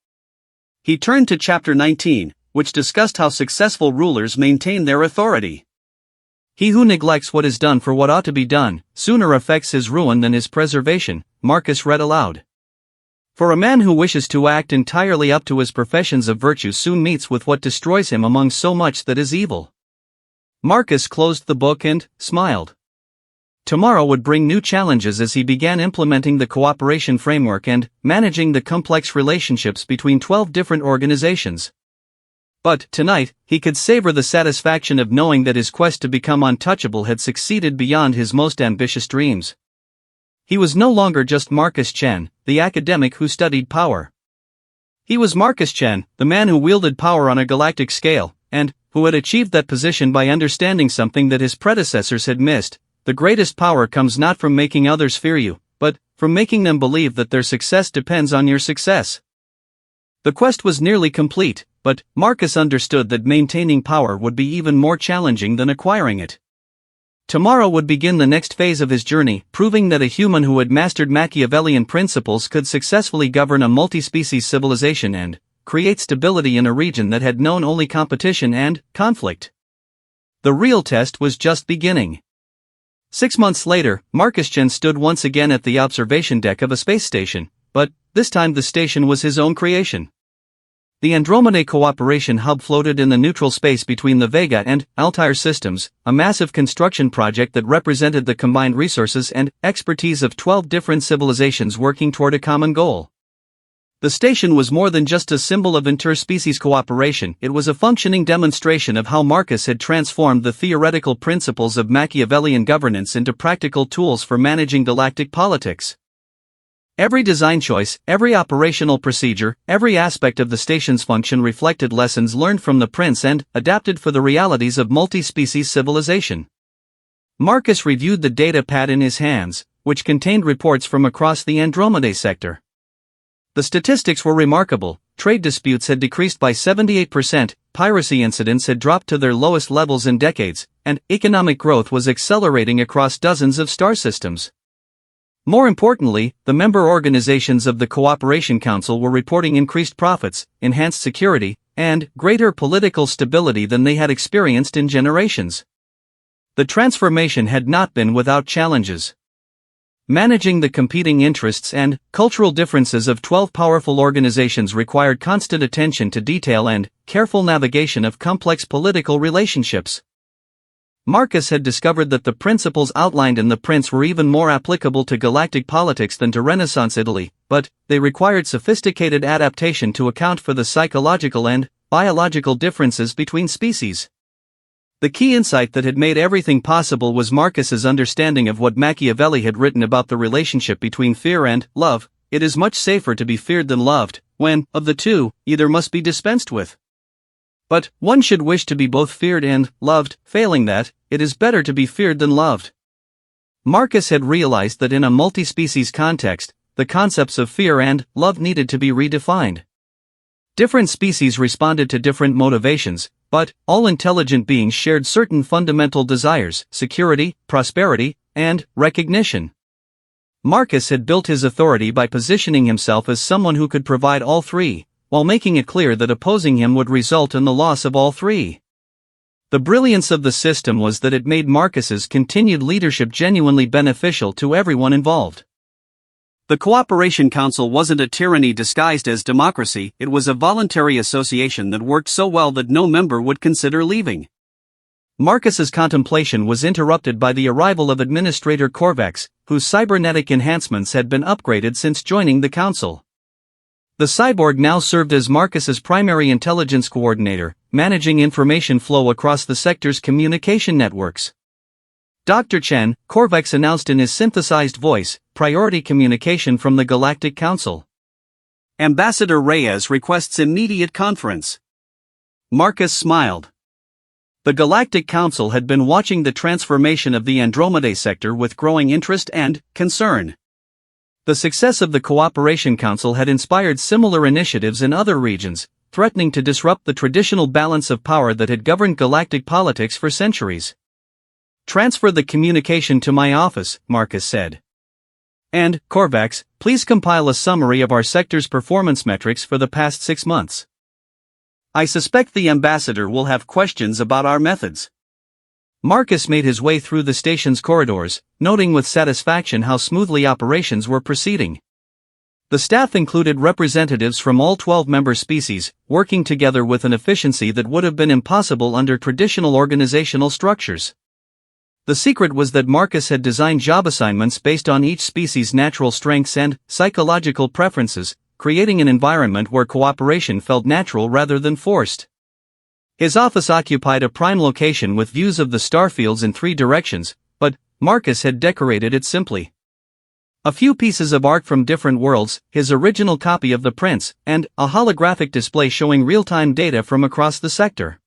He turned to Chapter 19, which discussed how successful rulers maintain their authority. He who neglects what is done for what ought to be done, sooner affects his ruin than his preservation, Marcus read aloud. For a man who wishes to act entirely up to his professions of virtue soon meets with what destroys him among so much that is evil. Marcus closed the book and smiled. Tomorrow would bring new challenges as he began implementing the cooperation framework and managing the complex relationships between 12 different organizations. But, tonight, he could savor the satisfaction of knowing that his quest to become untouchable had succeeded beyond his most ambitious dreams. He was no longer just Marcus Chen, the academic who studied power. He was Marcus Chen, the man who wielded power on a galactic scale, and who had achieved that position by understanding something that his predecessors had missed. The greatest power comes not from making others fear you, but from making them believe that their success depends on your success. The quest was nearly complete, but Marcus understood that maintaining power would be even more challenging than acquiring it. Tomorrow would begin the next phase of his journey, proving that a human who had mastered Machiavellian principles could successfully govern a multi-species civilization and create stability in a region that had known only competition and conflict. The real test was just beginning. 6 months later, Marcus Chen stood once again at the observation deck of a space station, but this time the station was his own creation. The Andromedae Cooperation Hub floated in the neutral space between the Vega and Altair systems, a massive construction project that represented the combined resources and expertise of 12 different civilizations working toward a common goal. The station was more than just a symbol of interspecies cooperation, it was a functioning demonstration of how Marcus had transformed the theoretical principles of Machiavellian governance into practical tools for managing galactic politics. Every design choice, every operational procedure, every aspect of the station's function reflected lessons learned from the Prince and adapted for the realities of multi-species civilization. Marcus reviewed the data pad in his hands, which contained reports from across the Andromedae sector. The statistics were remarkable. Trade disputes had decreased by 78%, piracy incidents had dropped to their lowest levels in decades, and economic growth was accelerating across dozens of star systems. More importantly, the member organizations of the Cooperation Council were reporting increased profits, enhanced security, and greater political stability than they had experienced in generations. The transformation had not been without challenges. Managing the competing interests and cultural differences of 12 powerful organizations required constant attention to detail and careful navigation of complex political relationships. Marcus had discovered that the principles outlined in The Prince were even more applicable to galactic politics than to Renaissance Italy, but they required sophisticated adaptation to account for the psychological and biological differences between species. The key insight that had made everything possible was Marcus's understanding of what Machiavelli had written about the relationship between fear and love. It is much safer to be feared than loved, when, of the two, either must be dispensed with. But one should wish to be both feared and loved, failing that, it is better to be feared than loved. Marcus had realized that in a multi-species context, the concepts of fear and love needed to be redefined. Different species responded to different motivations, but all intelligent beings shared certain fundamental desires: security, prosperity, and recognition. Marcus had built his authority by positioning himself as someone who could provide all three, while making it clear that opposing him would result in the loss of all three. The brilliance of the system was that it made Marcus's continued leadership genuinely beneficial to everyone involved. The Cooperation Council wasn't a tyranny disguised as democracy, it was a voluntary association that worked so well that no member would consider leaving. Marcus's contemplation was interrupted by the arrival of Administrator Korvax, whose cybernetic enhancements had been upgraded since joining the council. The cyborg now served as Marcus's primary intelligence coordinator, managing information flow across the sector's communication networks. Dr. Chen, Korvax announced in his synthesized voice, priority communication from the Galactic Council. Ambassador Reyes requests immediate conference. Marcus smiled. The Galactic Council had been watching the transformation of the Andromeda sector with growing interest and concern. The success of the Cooperation Council had inspired similar initiatives in other regions, threatening to disrupt the traditional balance of power that had governed galactic politics for centuries. Transfer the communication to my office, Marcus said. And, Korvax, please compile a summary of our sector's performance metrics for the past 6 months. I suspect the ambassador will have questions about our methods. Marcus made his way through the station's corridors, noting with satisfaction how smoothly operations were proceeding. The staff included representatives from all 12 member species, working together with an efficiency that would have been impossible under traditional organizational structures. The secret was that Marcus had designed job assignments based on each species' natural strengths and psychological preferences, creating an environment where cooperation felt natural rather than forced. His office occupied a prime location with views of the starfields in 3 directions, but Marcus had decorated it simply. A few pieces of art from different worlds, his original copy of the prints, and a holographic display showing real-time data from across the sector.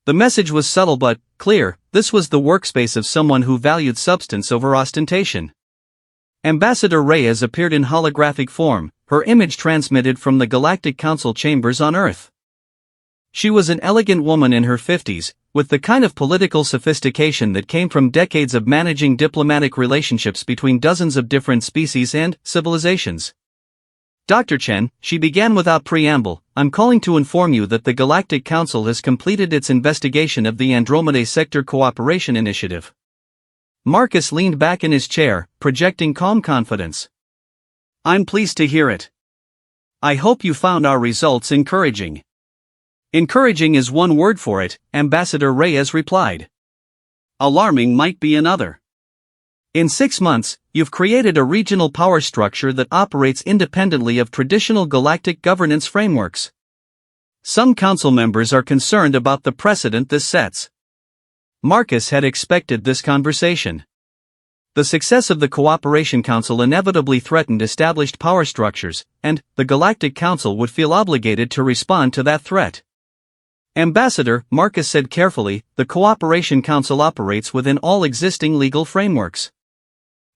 The message was subtle but clear: this was the workspace of someone who valued substance over ostentation. Ambassador Reyes appeared in holographic form, her image transmitted from the Galactic Council chambers on Earth. She was an elegant woman in her 50s, with the kind of political sophistication that came from decades of managing diplomatic relationships between dozens of different species and civilizations. Dr. Chen, she began without preamble, I'm calling to inform you that the Galactic Council has completed its investigation of the Andromeda Sector Cooperation Initiative. Marcus leaned back in his chair, projecting calm confidence. I'm pleased to hear it. I hope you found our results encouraging. Encouraging is one word for it, Ambassador Reyes replied. Alarming might be another. In 6 months, you've created a regional power structure that operates independently of traditional galactic governance frameworks. Some council members are concerned about the precedent this sets. Marcus had expected this conversation. The success of the Cooperation Council inevitably threatened established power structures, and the Galactic Council would feel obligated to respond to that threat. Ambassador, Marcus said carefully, the Cooperation Council operates within all existing legal frameworks.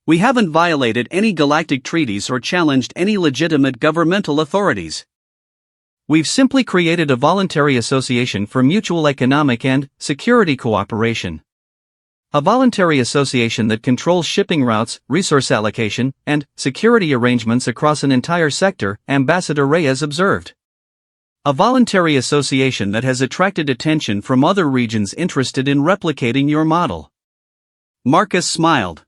We haven't violated any galactic treaties or challenged any legitimate governmental authorities. We've simply created a voluntary association for mutual economic and security cooperation. A voluntary association that controls shipping routes, resource allocation, and security arrangements across an entire sector, Ambassador Reyes observed. A voluntary association that has attracted attention from other regions interested in replicating your model. Marcus smiled.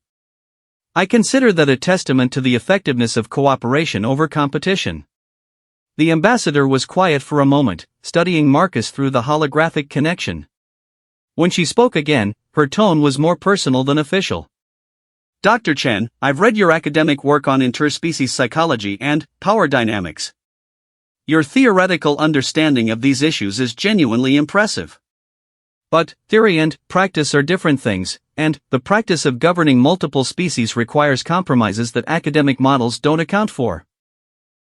I consider that a testament to the effectiveness of cooperation over competition. The ambassador was quiet for a moment, studying Marcus through the holographic connection. When she spoke again, her tone was more personal than official. Dr. Chen, I've read your academic work on interspecies psychology and power dynamics. Your theoretical understanding of these issues is genuinely impressive. But theory and practice are different things, and the practice of governing multiple species requires compromises that academic models don't account for.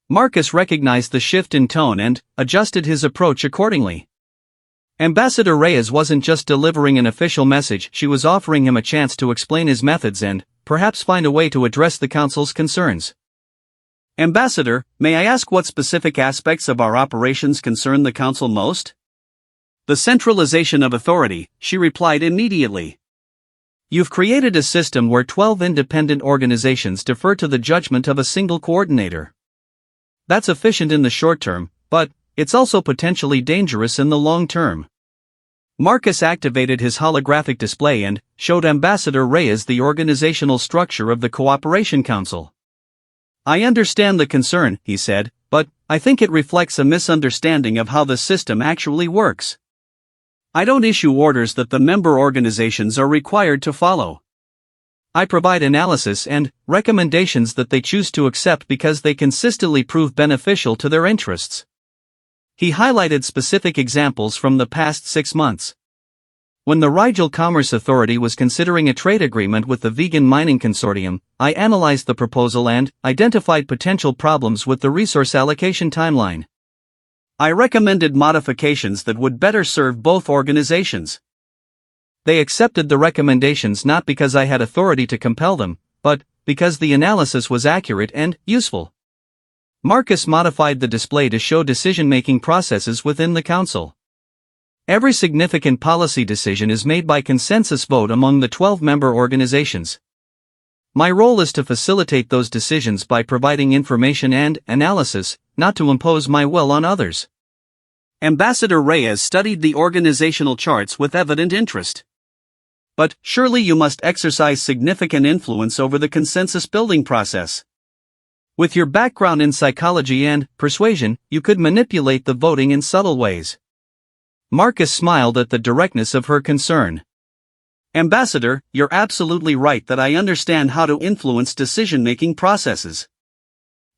Marcus recognized the shift in tone and adjusted his approach accordingly. Ambassador Reyes wasn't just delivering an official message, she was offering him a chance to explain his methods and, perhaps, find a way to address the Council's concerns. Ambassador, may I ask what specific aspects of our operations concern the Council most? The centralization of authority, she replied immediately. You've created a system where 12 independent organizations defer to the judgment of a single coordinator. That's efficient in the short term, but it's also potentially dangerous in the long term. Marcus activated his holographic display and showed Ambassador Reyes the organizational structure of the Cooperation Council. I understand the concern, he said, but I think it reflects a misunderstanding of how the system actually works. I don't issue orders that the member organizations are required to follow. I provide analysis and recommendations that they choose to accept because they consistently prove beneficial to their interests. He highlighted specific examples from the past 6 months. When the Rigel Commerce Authority was considering a trade agreement with the Vegan Mining Consortium, I analyzed the proposal and identified potential problems with the resource allocation timeline. I recommended modifications that would better serve both organizations. They accepted the recommendations not because I had authority to compel them, but because the analysis was accurate and useful. Marcus modified the display to show decision-making processes within the Council. Every significant policy decision is made by consensus vote among the 12-member organizations. My role is to facilitate those decisions by providing information and analysis, not to impose my will on others. Ambassador Reyes studied the organizational charts with evident interest. But surely you must exercise significant influence over the consensus-building process. With your background in psychology and persuasion, you could manipulate the voting in subtle ways. Marcus smiled at the directness of her concern. Ambassador, you're absolutely right that I understand how to influence decision-making processes.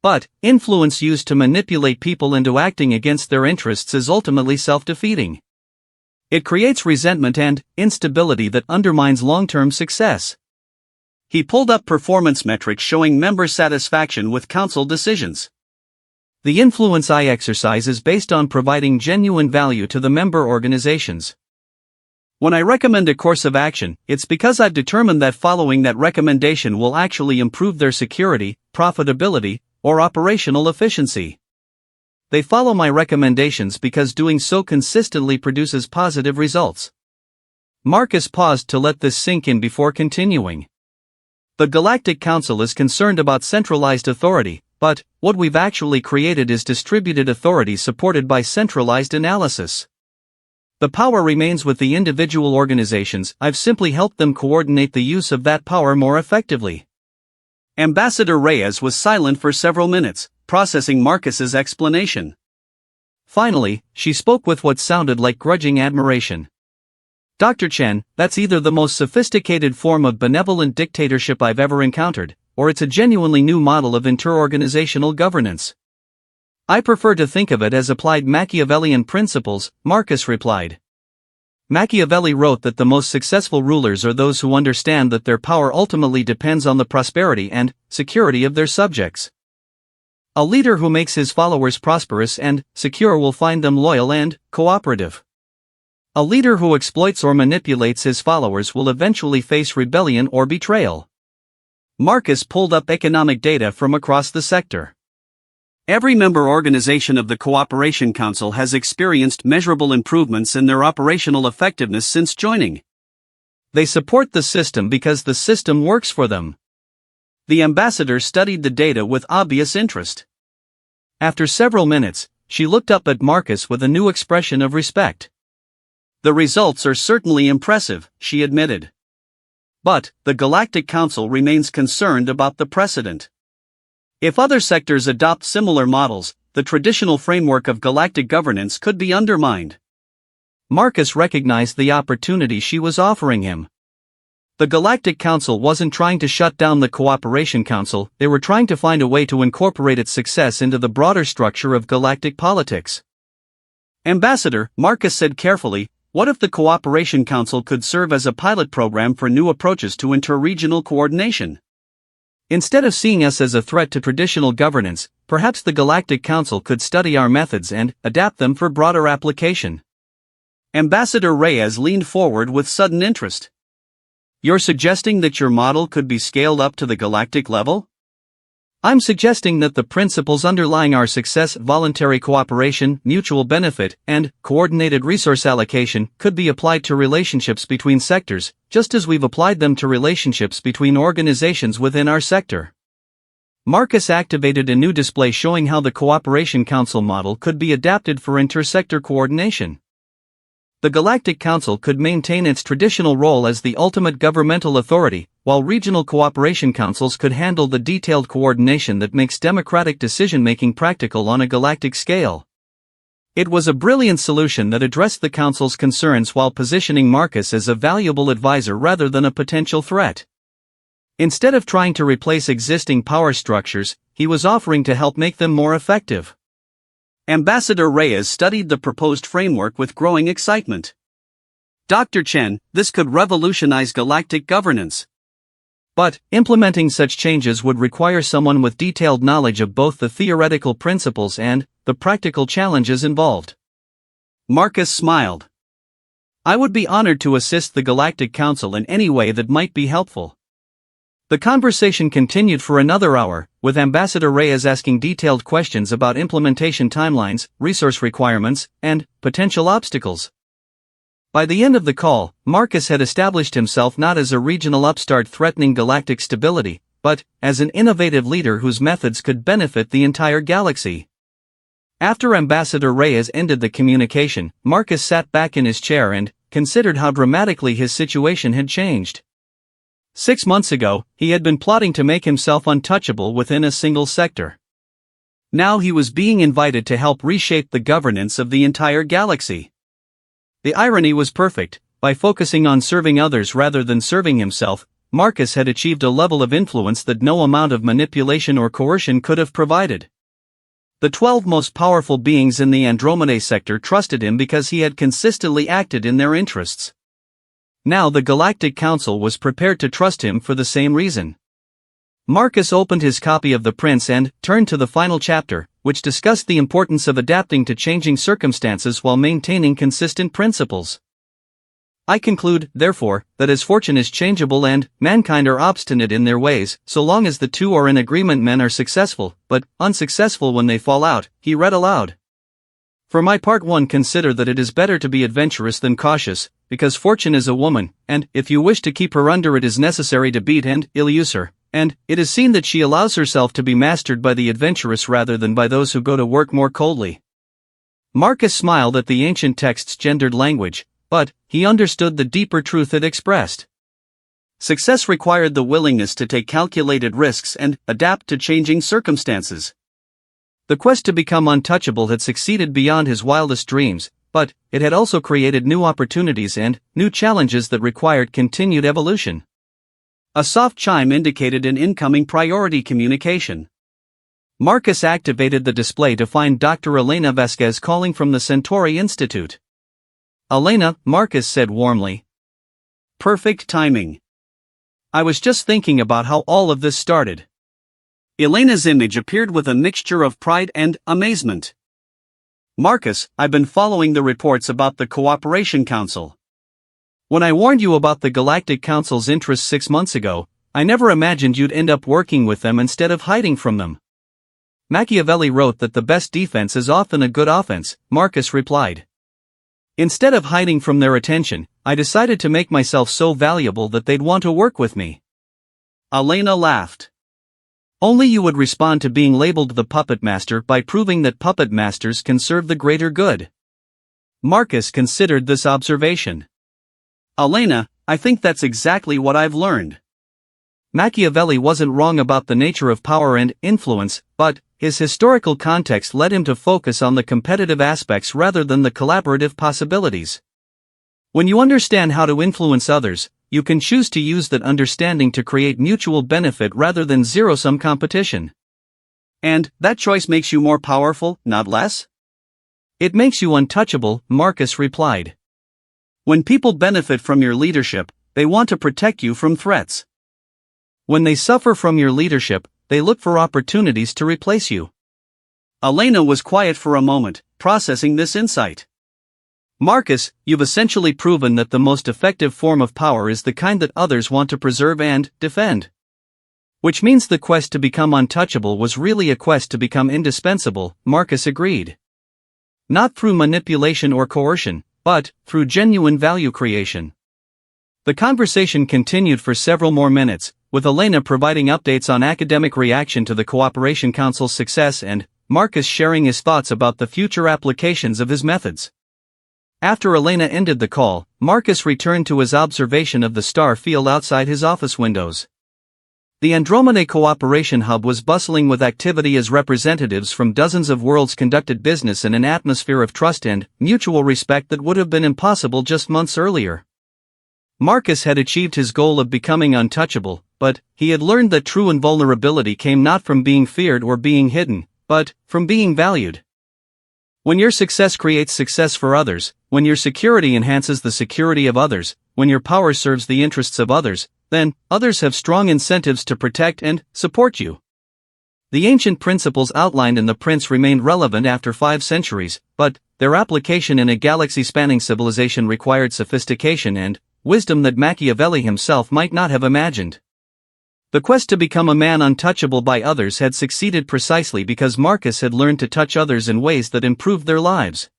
But influence used to manipulate people into acting against their interests is ultimately self-defeating. It creates resentment and instability that undermines long-term success. He pulled up performance metrics showing member satisfaction with council decisions. The influence I exercise is based on providing genuine value to the member organizations. When I recommend a course of action, it's because I've determined that following that recommendation will actually improve their security, profitability, or operational efficiency. They follow my recommendations because doing so consistently produces positive results. Marcus paused to let this sink in before continuing. The Galactic Council is concerned about centralized authority, but what we've actually created is distributed authority supported by centralized analysis. The power remains with the individual organizations. I've simply helped them coordinate the use of that power more effectively. Ambassador Reyes was silent for several minutes, processing Marcus's explanation. Finally, she spoke with what sounded like grudging admiration. Dr. Chen, that's either the most sophisticated form of benevolent dictatorship I've ever encountered, or it's a genuinely new model of interorganizational governance. I prefer to think of it as applied Machiavellian principles, Marcus replied. Machiavelli wrote that the most successful rulers are those who understand that their power ultimately depends on the prosperity and security of their subjects. A leader who makes his followers prosperous and secure will find them loyal and cooperative. A leader who exploits or manipulates his followers will eventually face rebellion or betrayal. Marcus pulled up economic data from across the sector. Every member organization of the Cooperation Council has experienced measurable improvements in their operational effectiveness since joining. They support the system because the system works for them. The ambassador studied the data with obvious interest. After several minutes, she looked up at Marcus with a new expression of respect. The results are certainly impressive, she admitted. But the Galactic Council remains concerned about the precedent. If other sectors adopt similar models, the traditional framework of galactic governance could be undermined. Marcus recognized the opportunity she was offering him. The Galactic Council wasn't trying to shut down the Cooperation Council, they were trying to find a way to incorporate its success into the broader structure of galactic politics. Ambassador, Marcus said carefully, what if the Cooperation Council could serve as a pilot program for new approaches to inter-regional coordination? Instead of seeing us as a threat to traditional governance, perhaps the Galactic Council could study our methods and adapt them for broader application. Ambassador Reyes leaned forward with sudden interest. You're suggesting that your model could be scaled up to the galactic level? I'm suggesting that the principles underlying our success, voluntary cooperation, mutual benefit, and coordinated resource allocation, could be applied to relationships between sectors, just as we've applied them to relationships between organizations within our sector. Marcus activated a new display showing how the Cooperation Council model could be adapted for inter-sector coordination. The Galactic Council could maintain its traditional role as the ultimate governmental authority, while regional cooperation councils could handle the detailed coordination that makes democratic decision-making practical on a galactic scale. It was a brilliant solution that addressed the Council's concerns while positioning Marcus as a valuable advisor rather than a potential threat. Instead of trying to replace existing power structures, he was offering to help make them more effective. Ambassador Reyes studied the proposed framework with growing excitement. Dr. Chen, this could revolutionize galactic governance. But, implementing such changes would require someone with detailed knowledge of both the theoretical principles and the practical challenges involved. Marcus smiled. I would be honored to assist the Galactic Council in any way that might be helpful. The conversation continued for another hour, with Ambassador Reyes asking detailed questions about implementation timelines, resource requirements, and potential obstacles. By the end of the call, Marcus had established himself not as a regional upstart threatening galactic stability, but as an innovative leader whose methods could benefit the entire galaxy. After Ambassador Reyes ended the communication, Marcus sat back in his chair and considered how dramatically his situation had changed. 6 months ago, he had been plotting to make himself untouchable within a single sector. Now he was being invited to help reshape the governance of the entire galaxy. The irony was perfect. By focusing on serving others rather than serving himself, Marcus had achieved a level of influence that no amount of manipulation or coercion could have provided. The 12 most powerful beings in the Andromeda sector trusted him because he had consistently acted in their interests. Now the Galactic Council was prepared to trust him for the same reason. Marcus opened his copy of The Prince and turned to the final chapter, which discussed the importance of adapting to changing circumstances while maintaining consistent principles. I conclude, therefore, that as fortune is changeable and mankind are obstinate in their ways, so long as the two are in agreement men are successful, but unsuccessful when they fall out, he read aloud. For my part, one consider that it is better to be adventurous than cautious, because fortune is a woman, and if you wish to keep her under it is necessary to beat and ill-use her, and it is seen that she allows herself to be mastered by the adventurous rather than by those who go to work more coldly. Marcus smiled at the ancient text's gendered language, but he understood the deeper truth it expressed. Success required the willingness to take calculated risks and adapt to changing circumstances. The quest to become untouchable had succeeded beyond his wildest dreams, but it had also created new opportunities and new challenges that required continued evolution. A soft chime indicated an incoming priority communication. Marcus activated the display to find Dr. Elena Vasquez calling from the Centauri Institute. Elena, Marcus said warmly. Perfect timing. I was just thinking about how all of this started. Elena's image appeared with a mixture of pride and amazement. Marcus, I've been following the reports about the Cooperation Council. When I warned you about the Galactic Council's interests 6 months ago, I never imagined you'd end up working with them instead of hiding from them. Machiavelli wrote that the best defense is often a good offense, Marcus replied. Instead of hiding from their attention, I decided to make myself so valuable that they'd want to work with me. Elena laughed. Only you would respond to being labeled the puppet master by proving that puppet masters can serve the greater good. Marcus considered this observation. Elena, I think that's exactly what I've learned. Machiavelli wasn't wrong about the nature of power and influence, but his historical context led him to focus on the competitive aspects rather than the collaborative possibilities. When you understand how to influence others, you can choose to use that understanding to create mutual benefit rather than zero-sum competition. And that choice makes you more powerful, not less? It makes you untouchable, Marcus replied. When people benefit from your leadership, they want to protect you from threats. When they suffer from your leadership, they look for opportunities to replace you. Elena was quiet for a moment, processing this insight. Marcus, you've essentially proven that the most effective form of power is the kind that others want to preserve and defend. Which means the quest to become untouchable was really a quest to become indispensable, Marcus agreed. Not through manipulation or coercion, but through genuine value creation. The conversation continued for several more minutes, with Elena providing updates on academic reaction to the Cooperation Council's success and Marcus sharing his thoughts about the future applications of his methods. After Elena ended the call, Marcus returned to his observation of the star field outside his office windows. The Andromeda Cooperation Hub was bustling with activity as representatives from dozens of worlds conducted business in an atmosphere of trust and mutual respect that would have been impossible just months earlier. Marcus had achieved his goal of becoming untouchable, but he had learned that true invulnerability came not from being feared or being hidden, but from being valued. When your success creates success for others, when your security enhances the security of others, when your power serves the interests of others, then others have strong incentives to protect and support you. The ancient principles outlined in The Prince remained relevant after 5 centuries, but their application in a galaxy-spanning civilization required sophistication and wisdom that Machiavelli himself might not have imagined. The quest to become a man untouchable by others had succeeded precisely because Marcus had learned to touch others in ways that improved their lives.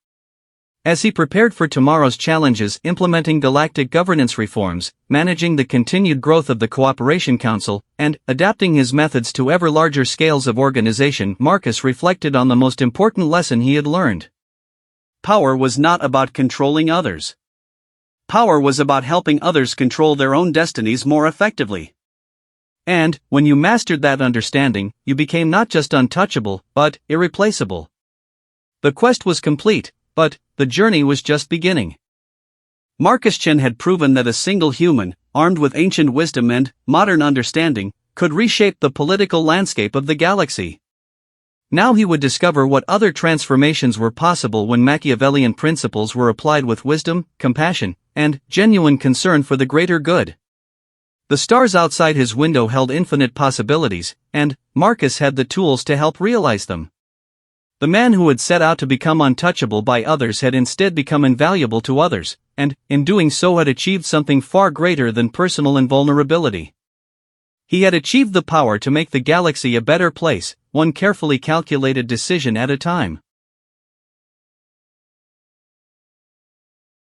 As he prepared for tomorrow's challenges, implementing galactic governance reforms, managing the continued growth of the Cooperation Council, and adapting his methods to ever larger scales of organization, Marcus reflected on the most important lesson he had learned. Power was not about controlling others. Power was about helping others control their own destinies more effectively. And, when you mastered that understanding, you became not just untouchable, but irreplaceable. The quest was complete, but the journey was just beginning. Marcus Chen had proven that a single human, armed with ancient wisdom and modern understanding, could reshape the political landscape of the galaxy. Now he would discover what other transformations were possible when Machiavellian principles were applied with wisdom, compassion, and genuine concern for the greater good. The stars outside his window held infinite possibilities, and Marcus had the tools to help realize them. The man who had set out to become untouchable by others had instead become invaluable to others, and, in doing so, had achieved something far greater than personal invulnerability. He had achieved the power to make the galaxy a better place, one carefully calculated decision at a time.